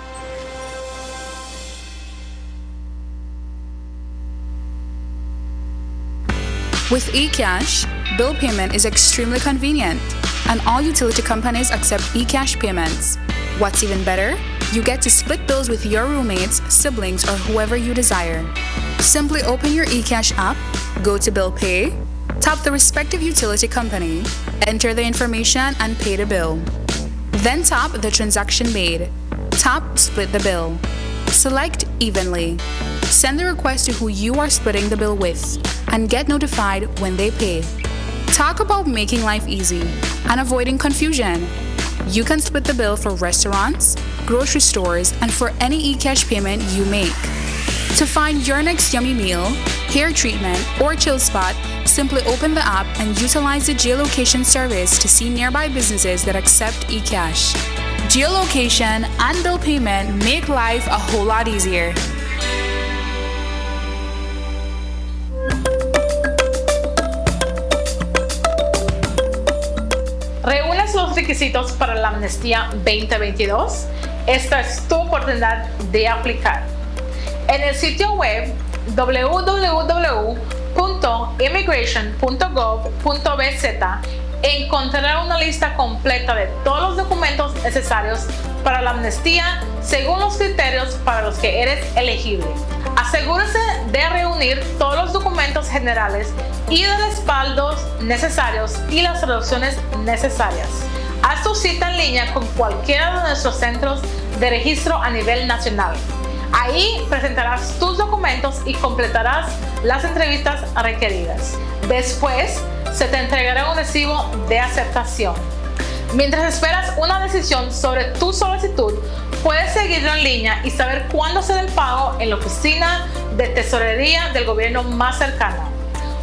With eCash, bill payment is extremely convenient, and all utility companies accept eCash payments. What's even better? You get to split bills with your roommates, siblings, or whoever you desire. Simply open your eCash app, go to Bill Pay, tap the respective utility company, enter the information, and pay the bill. Then tap the transaction made. Tap Split the bill. Select Evenly. Send the request to who you are splitting the bill with and get notified when they pay. Talk about making life easy and avoiding confusion. You can split the bill for restaurants, grocery stores, and for any eCash payment you make. To find your next yummy meal, hair treatment, or chill spot, simply open the app and utilize the geolocation service to see nearby businesses that accept eCash. Geolocation and bill payment make life a whole lot easier. ¿Reúnes los requisitos para la amnistía 2022? Esta es tu oportunidad de aplicar. En el sitio web www.immigration.gov.bz encontrará una lista completa de todos los documentos necesarios para la amnistía según los criterios para los que eres elegible. Asegúrese de reunir todos los documentos generales y de respaldos necesarios y las traducciones necesarias. Haz tu cita en línea con cualquiera de nuestros centros de registro a nivel nacional. Ahí presentarás tus documentos y completarás las entrevistas requeridas. Después, se te entregará un recibo de aceptación. Mientras esperas una decisión sobre tu solicitud, puedes seguirlo en línea y saber cuándo será el pago en la oficina de tesorería del gobierno más cercana.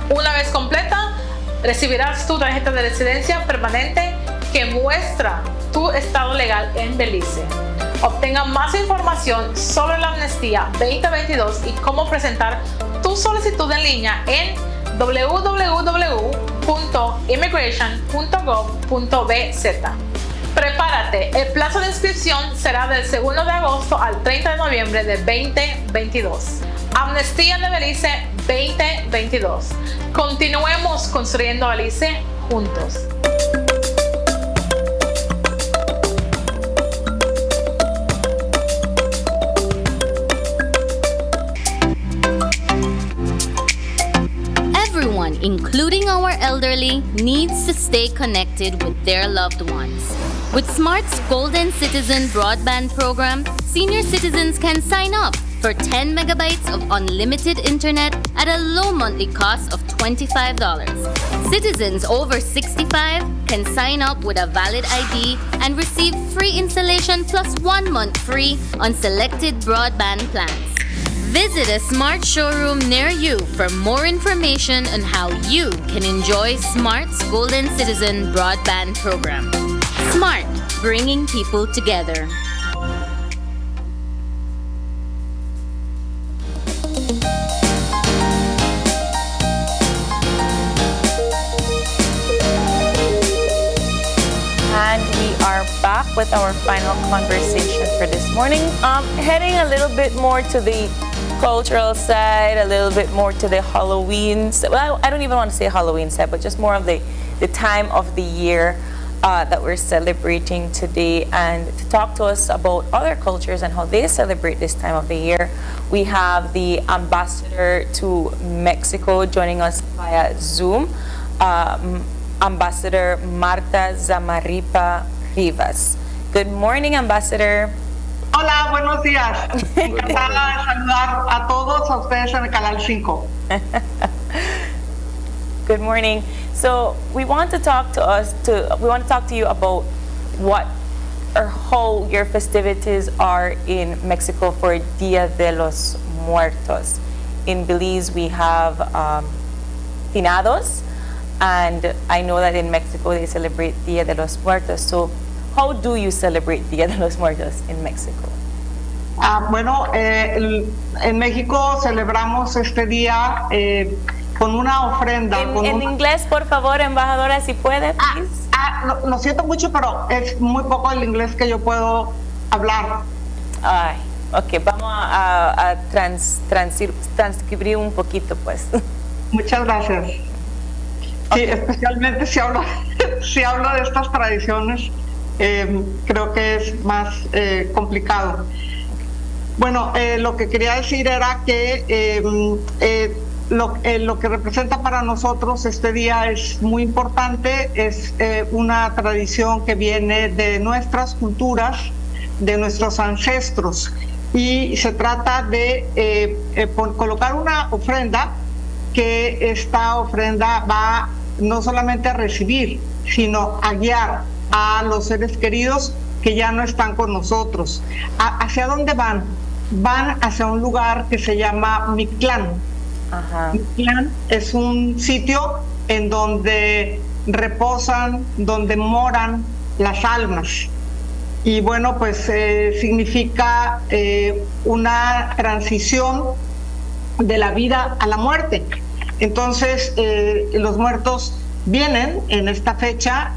Una vez completa, recibirás tu tarjeta de residencia permanente que muestra tu estado legal en Belice. Obtenga más información sobre la amnistía 2022 y cómo presentar tu solicitud en línea en www.immigration.gov.bz. Prepárate, el plazo de inscripción será del 2 de agosto al 30 de noviembre de 2022. Amnistía de Belice 2022. Continuemos construyendo Belice juntos. Everyone, including our elderly, needs to stay connected with their loved ones. With Smart's Golden Citizen broadband program, senior citizens can sign up for 10 megabytes of unlimited internet at a low monthly cost of $25. Citizens over 65 can sign up with a valid ID and receive free installation plus 1 month free on selected broadband plans. Visit a Smart showroom near you for more information on how you can enjoy Smart's Golden Citizen broadband program. Smart, bringing people together. And we are back with our final conversation for this morning. Heading a little bit more to the cultural side, a little bit more to the Halloween. Well, I don't even want to say Halloween side, but just more of the time of the year that we're celebrating today. And to talk to us about other cultures and how they celebrate this time of the year, we have the ambassador to Mexico joining us via Zoom, Ambassador Marta Zamarripa Rivas. Good morning, Ambassador. Hola, buenos días. Encantada de saludar a todos, a ustedes en el Canal 5. Good morning. So we want to talk to you about what or how your festivities are in Mexico for Dia de los Muertos. In Belize, we have Finados, and I know that in Mexico they celebrate Dia de los Muertos. So how do you celebrate Dia de los Muertos in Mexico? Bueno, en México celebramos este día con una ofrenda. En inglés, por favor, embajadora, si puede, please. Lo siento mucho, pero es muy poco el inglés que yo puedo hablar. Ay, ok, vamos a transcribir un poquito, pues. Muchas gracias. Sí, especialmente si hablo de estas tradiciones, creo que es más complicado. Bueno, lo que quería decir era que lo que representa para nosotros este día es muy importante, es una tradición que viene de nuestras culturas, de nuestros ancestros. y se trata de colocar una ofrenda, que esta ofrenda va no solamente a recibir, sino a guiar a los seres queridos que ya no están con nosotros. ¿Hacia dónde van? Van hacia un lugar que se llama Mictlán. Mictlán es un sitio en donde reposan, donde moran las almas. Y bueno, pues significa una transición de la vida a la muerte. Entonces, los muertos vienen en esta fecha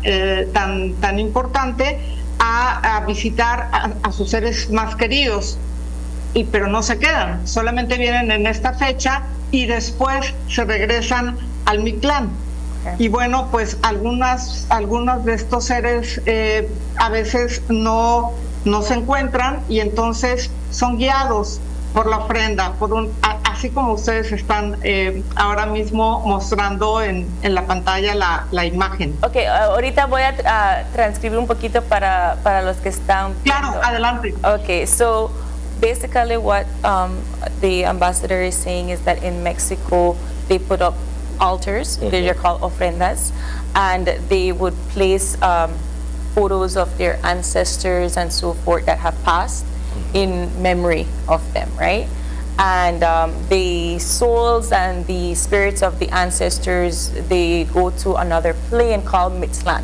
tan importante a visitar a sus seres más queridos, pero no se quedan, solamente vienen en esta fecha y después se regresan al Mictlán. Y bueno, pues algunos de estos seres a veces no se encuentran y entonces son guiados por la ofrenda, así como ustedes están ahora mismo mostrando en la pantalla la imagen. Ok, ahorita voy a transcribir un poquito para los que están viendo. Claro, adelante. Okay, so basically what the ambassador is saying is that in Mexico they put up altars, they are called ofrendas, and they would place photos of their ancestors and so forth that have passed in memory of them, right? And the souls and the spirits of the ancestors, they go to another plane called Mictlán.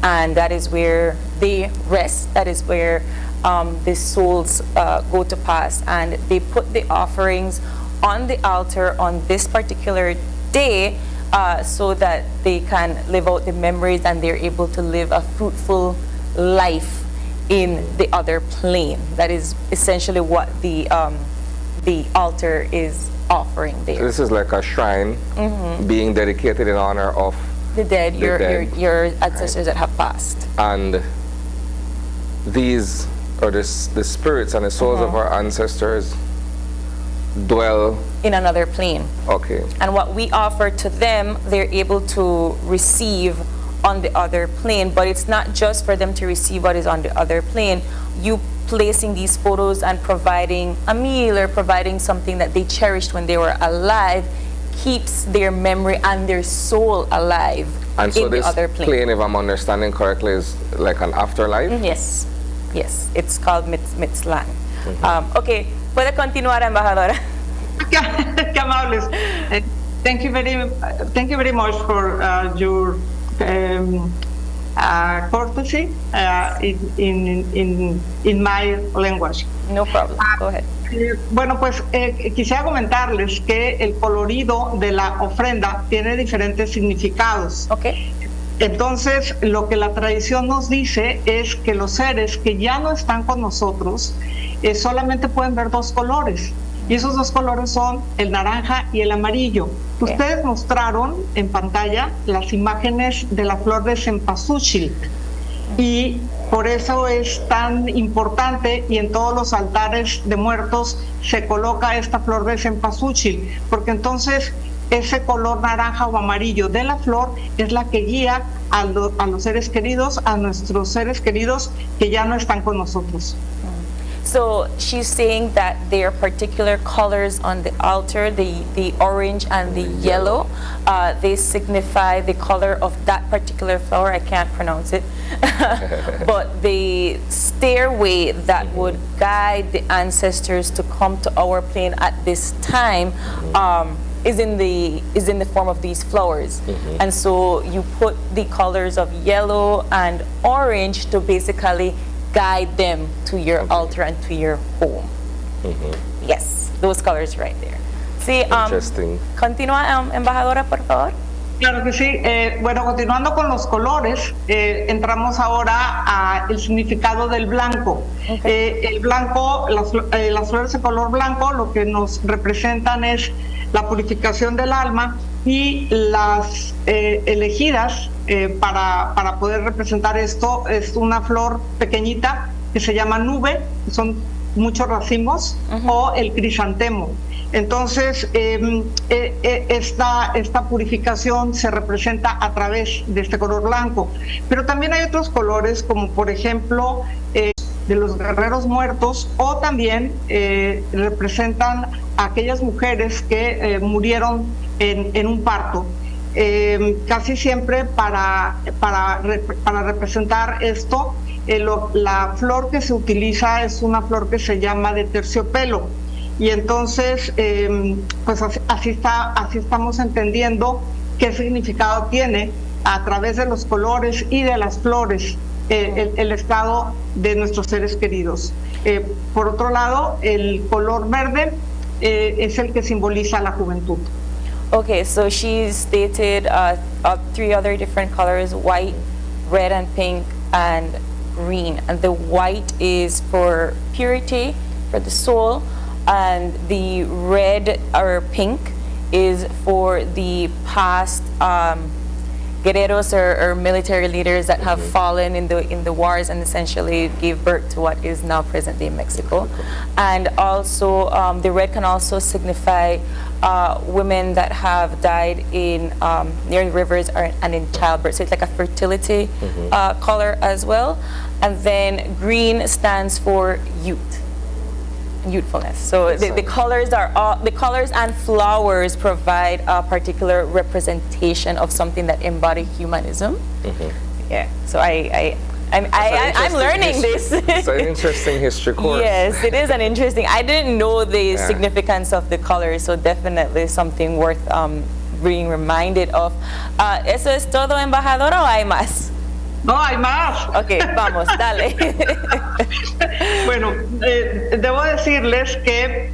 And that is where they rest, that is where the souls go to pass. And they put the offerings on the altar on this particular day so that they can live out the memories and they're able to live a fruitful life in the other plane. That is essentially what the altar is offering there. So this is like a shrine being dedicated in honor of the dead, your ancestors that have passed. And these are the spirits and the souls of our ancestors dwell in another plane. Okay. And what we offer to them, they're able to receive on the other plane, but it's not just for them to receive what is on the other plane. You placing these photos and providing a meal or providing something that they cherished when they were alive keeps their memory and their soul alive and so in this the other plane. If I'm understanding correctly, is like an afterlife? Yes, yes, it's called Mictlán. Okay, puede continuar, embajadora. Qué amables. Thank you very much for your courtesy in my language. No problem. Go ahead. Bueno, pues quisiera comentarles que el colorido de la ofrenda tiene diferentes significados. Okay. Entonces, lo que la tradición nos dice es que los seres que ya no están con nosotros solamente pueden ver dos colores. Y esos dos colores son el naranja y el amarillo. Ustedes mostraron en pantalla las imágenes de la flor de cempasúchil y por eso es tan importante y en todos los altares de muertos se coloca esta flor de cempasúchil, porque entonces ese color naranja o amarillo de la flor es la que guía a los seres queridos, a nuestros seres queridos que ya no están con nosotros. So she's saying that there are particular colors on the altar, the orange and the yellow. They signify the color of that particular flower. I can't pronounce it. But the stairway that would guide the ancestors to come to our plane at this time is in the form of these flowers. And so you put the colors of yellow and orange to basically guide them to your altar and to your home. Yes, those colors right there. Sí, interesting. Continúa, embajadora, por favor. Claro que sí. Bueno, continuando con los colores, entramos ahora al significado del blanco. El blanco, las flores de color blanco, lo que nos representan es la purificación del alma y las elegidas para poder representar esto es una flor pequeñita que se llama nube, son muchos racimos, o el crisantemo. Entonces, esta purificación se representa a través de este color blanco. Pero también hay otros colores, como por ejemplo de los guerreros muertos, o también representan a aquellas mujeres que murieron en un parto. Casi siempre para representar esto, la flor que se utiliza es una flor que se llama de terciopelo, y entonces pues así estamos entendiendo qué significado tiene a través de los colores y de las flores el estado de nuestros seres queridos. Por otro lado, el color verde es el que simboliza la juventud. Okay, so she stated 3 other different colors: white, red and pink, and green. And the white is for purity, for the soul, and the red or pink is for the past guerreros or military leaders that have fallen in the wars and essentially gave birth to what is now present-day Mexico. And also the red can also signify women that have died in near rivers and in childbirth. So it's like a fertility color as well. And then green stands for youth. Youthfulness. So the colors are all, the colors and flowers provide a particular representation of something that embody humanism. Yeah. So I'm learning this. It's an interesting history course. Yes, it is an interesting. I didn't know the significance of the colors, so definitely something worth being reminded of. ¿Eso es todo, embajadora, o hay más? No, hay más. Ok, vamos, dale. Bueno, debo decirles que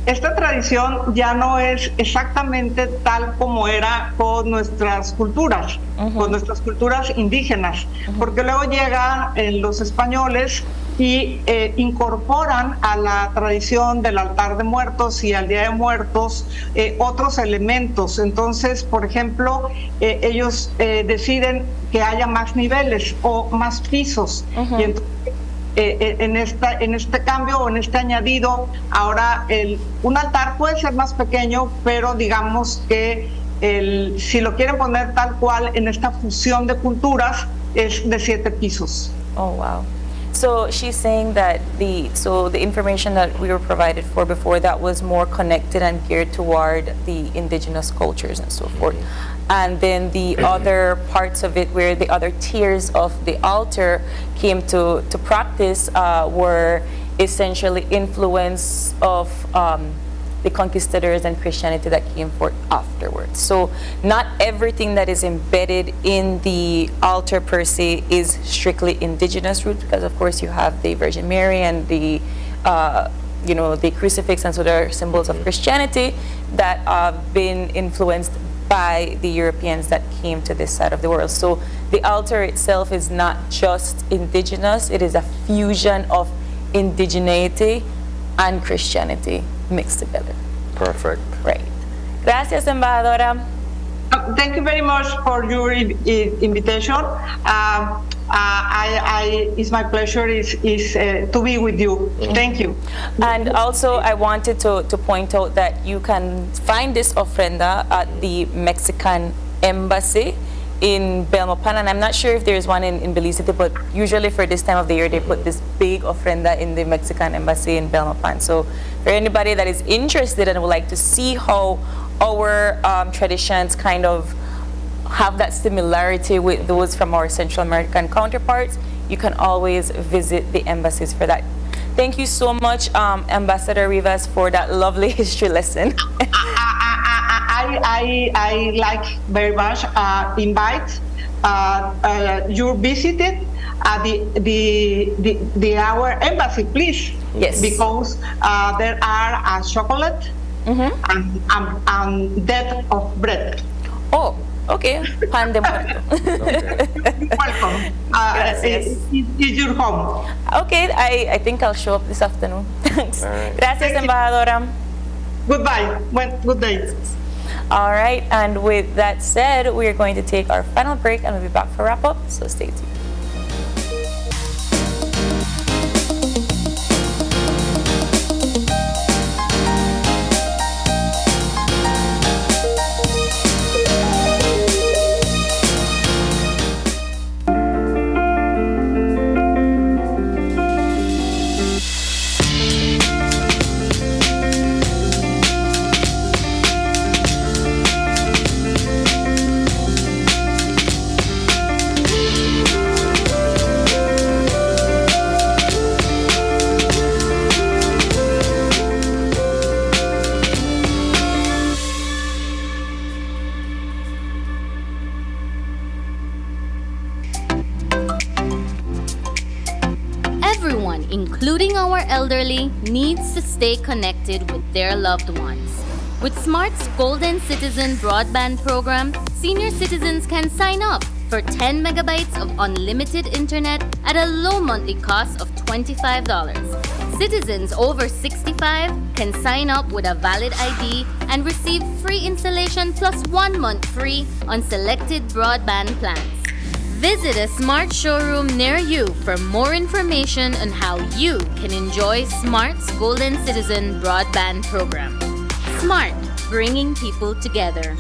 esta tradición ya no es exactamente tal como era con nuestras culturas, con nuestras culturas indígenas, porque luego llegan los españoles y incorporan a la tradición del altar de muertos y al Día de Muertos otros elementos. Entonces, por ejemplo, ellos deciden que haya más niveles o más pisos. Y entonces, en este cambio o en este añadido, ahora un altar puede ser más pequeño, pero digamos que si lo quieren poner tal cual en esta fusión de culturas, es de 7 pisos. Oh, wow. So she's saying that the information that we were provided for before, that was more connected and geared toward the indigenous cultures and so forth. And then the other parts of it, where the other tiers of the altar came to practice, were essentially influence of the conquistadors and Christianity that came forth afterwards. So not everything that is embedded in the altar per se is strictly indigenous roots, because of course you have the Virgin Mary and the the crucifix, and so there are symbols of Christianity that have been influenced by the Europeans that came to this side of the world. So the altar itself is not just indigenous, it is a fusion of indigeneity and Christianity mixed together. Perfect. Right. Gracias, embajadora. Thank you very much for your invitation. It's my pleasure to be with you. Thank you. And also, I wanted to point out that you can find this ofrenda at the Mexican Embassy in Belmopan, and I'm not sure if there's one in Belize City, but usually for this time of the year they put this big ofrenda in the Mexican Embassy in Belmopan. So for anybody that is interested and would like to see how our traditions kind of have that similarity with those from our Central American counterparts, you can always visit the embassies for that. Thank you so much, Ambassador Rivas, for that lovely history lesson. I like very much invite you visited our embassy, please. Yes. Because there are chocolate and death of bread. Oh, okay. Pan de muerto. Welcome. It's your home. Okay, I think I'll show up this afternoon. Thanks. Right. Gracias, embajadora. Goodbye. Good day. All right, and with that said, we are going to take our final break and we'll be back for wrap up, so stay tuned. Everyone, including our elderly, needs to stay connected with their loved ones. With Smart's Golden Citizen Broadband program, senior citizens can sign up for 10 megabytes of unlimited internet at a low monthly cost of $25. Citizens over 65 can sign up with a valid ID and receive free installation plus 1 month free on selected broadband plans. Visit a Smart showroom near you for more information on how you can enjoy Smart's Golden Citizen Broadband program. Smart, bringing people together.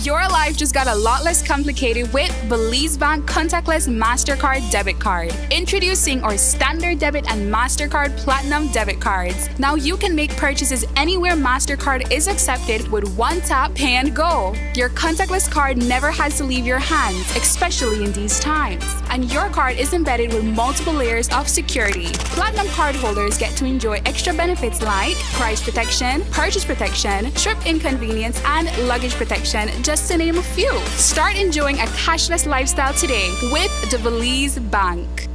Your life just got a lot less complicated with Belize Bank Contactless MasterCard Debit Card. Introducing our Standard Debit and MasterCard Platinum Debit Cards. Now you can make purchases anywhere MasterCard is accepted with one tap, pay and go. Your contactless card never has to leave your hands, especially in these times. And your card is embedded with multiple layers of security. Platinum card holders get to enjoy extra benefits like price protection, purchase protection, trip inconvenience, and luggage protection, just to name a few. Start enjoying a cashless lifestyle today with the Belize Bank.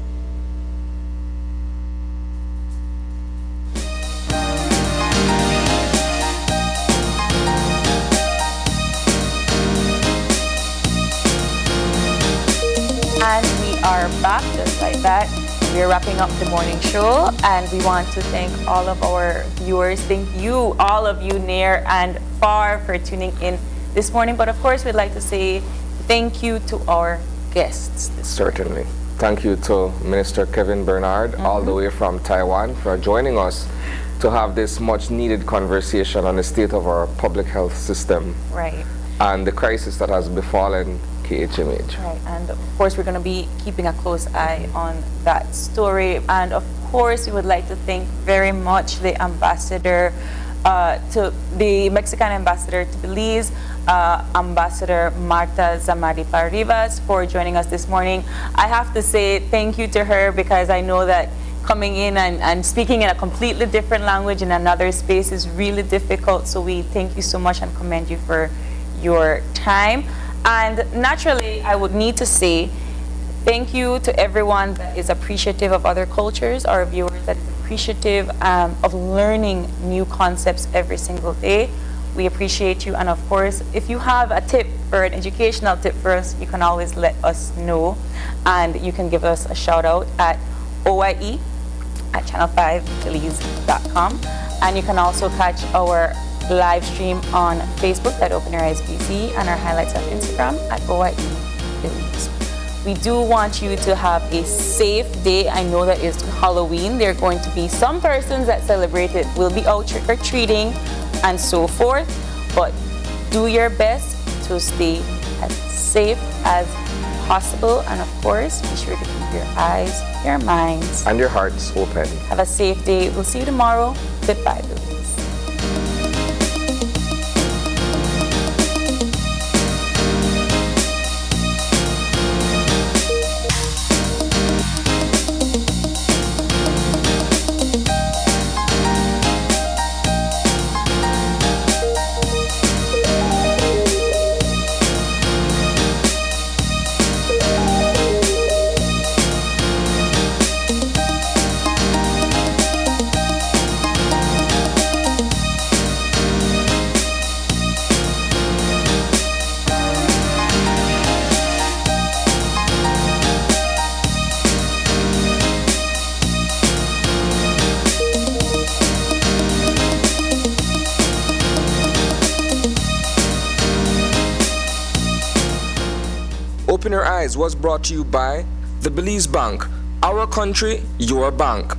And we are back just like that. We're wrapping up the morning show, and we want to thank all of our viewers. Thank you, all of you near and far, for tuning in this morning. But of course, we'd like to say thank you to our guests. Certainly. Thank you to Minister Kevin Bernard, all the way from Taiwan, for joining us to have this much needed conversation on the state of our public health system. Right. And the crisis that has befallen KHMH. Right, and of course we're going to be keeping a close eye on that story. And of course we would like to thank very much the ambassador, to the Mexican ambassador to Belize, Ambassador Marta Zamaripa Rivas, for joining us this morning. I have to say thank you to her, because I know that coming in and speaking in a completely different language in another space is really difficult. So we thank you so much and commend you for your time. And naturally, I would need to say thank you to everyone that is appreciative of other cultures, our viewers that is appreciative of learning new concepts every single day. We appreciate you. And of course, if you have a tip or an educational tip for us, you can always let us know. And you can give us a shout out at oye@channel5belize.com. And you can also catch our live stream on Facebook at Open Your Eyes BC, and our highlights on Instagram at OIE Belize. We do want you to have a safe day. I know that it's Halloween. There are going to be some persons that celebrate it, will be out trick-or-treating and so forth, but do your best to stay as safe as possible. And of course, be sure to keep your eyes, your minds, and your hearts open. Have a safe day. We'll see you tomorrow. Goodbye, Belize. Open Your Eyes was brought to you by the Belize Bank. Our country, your bank.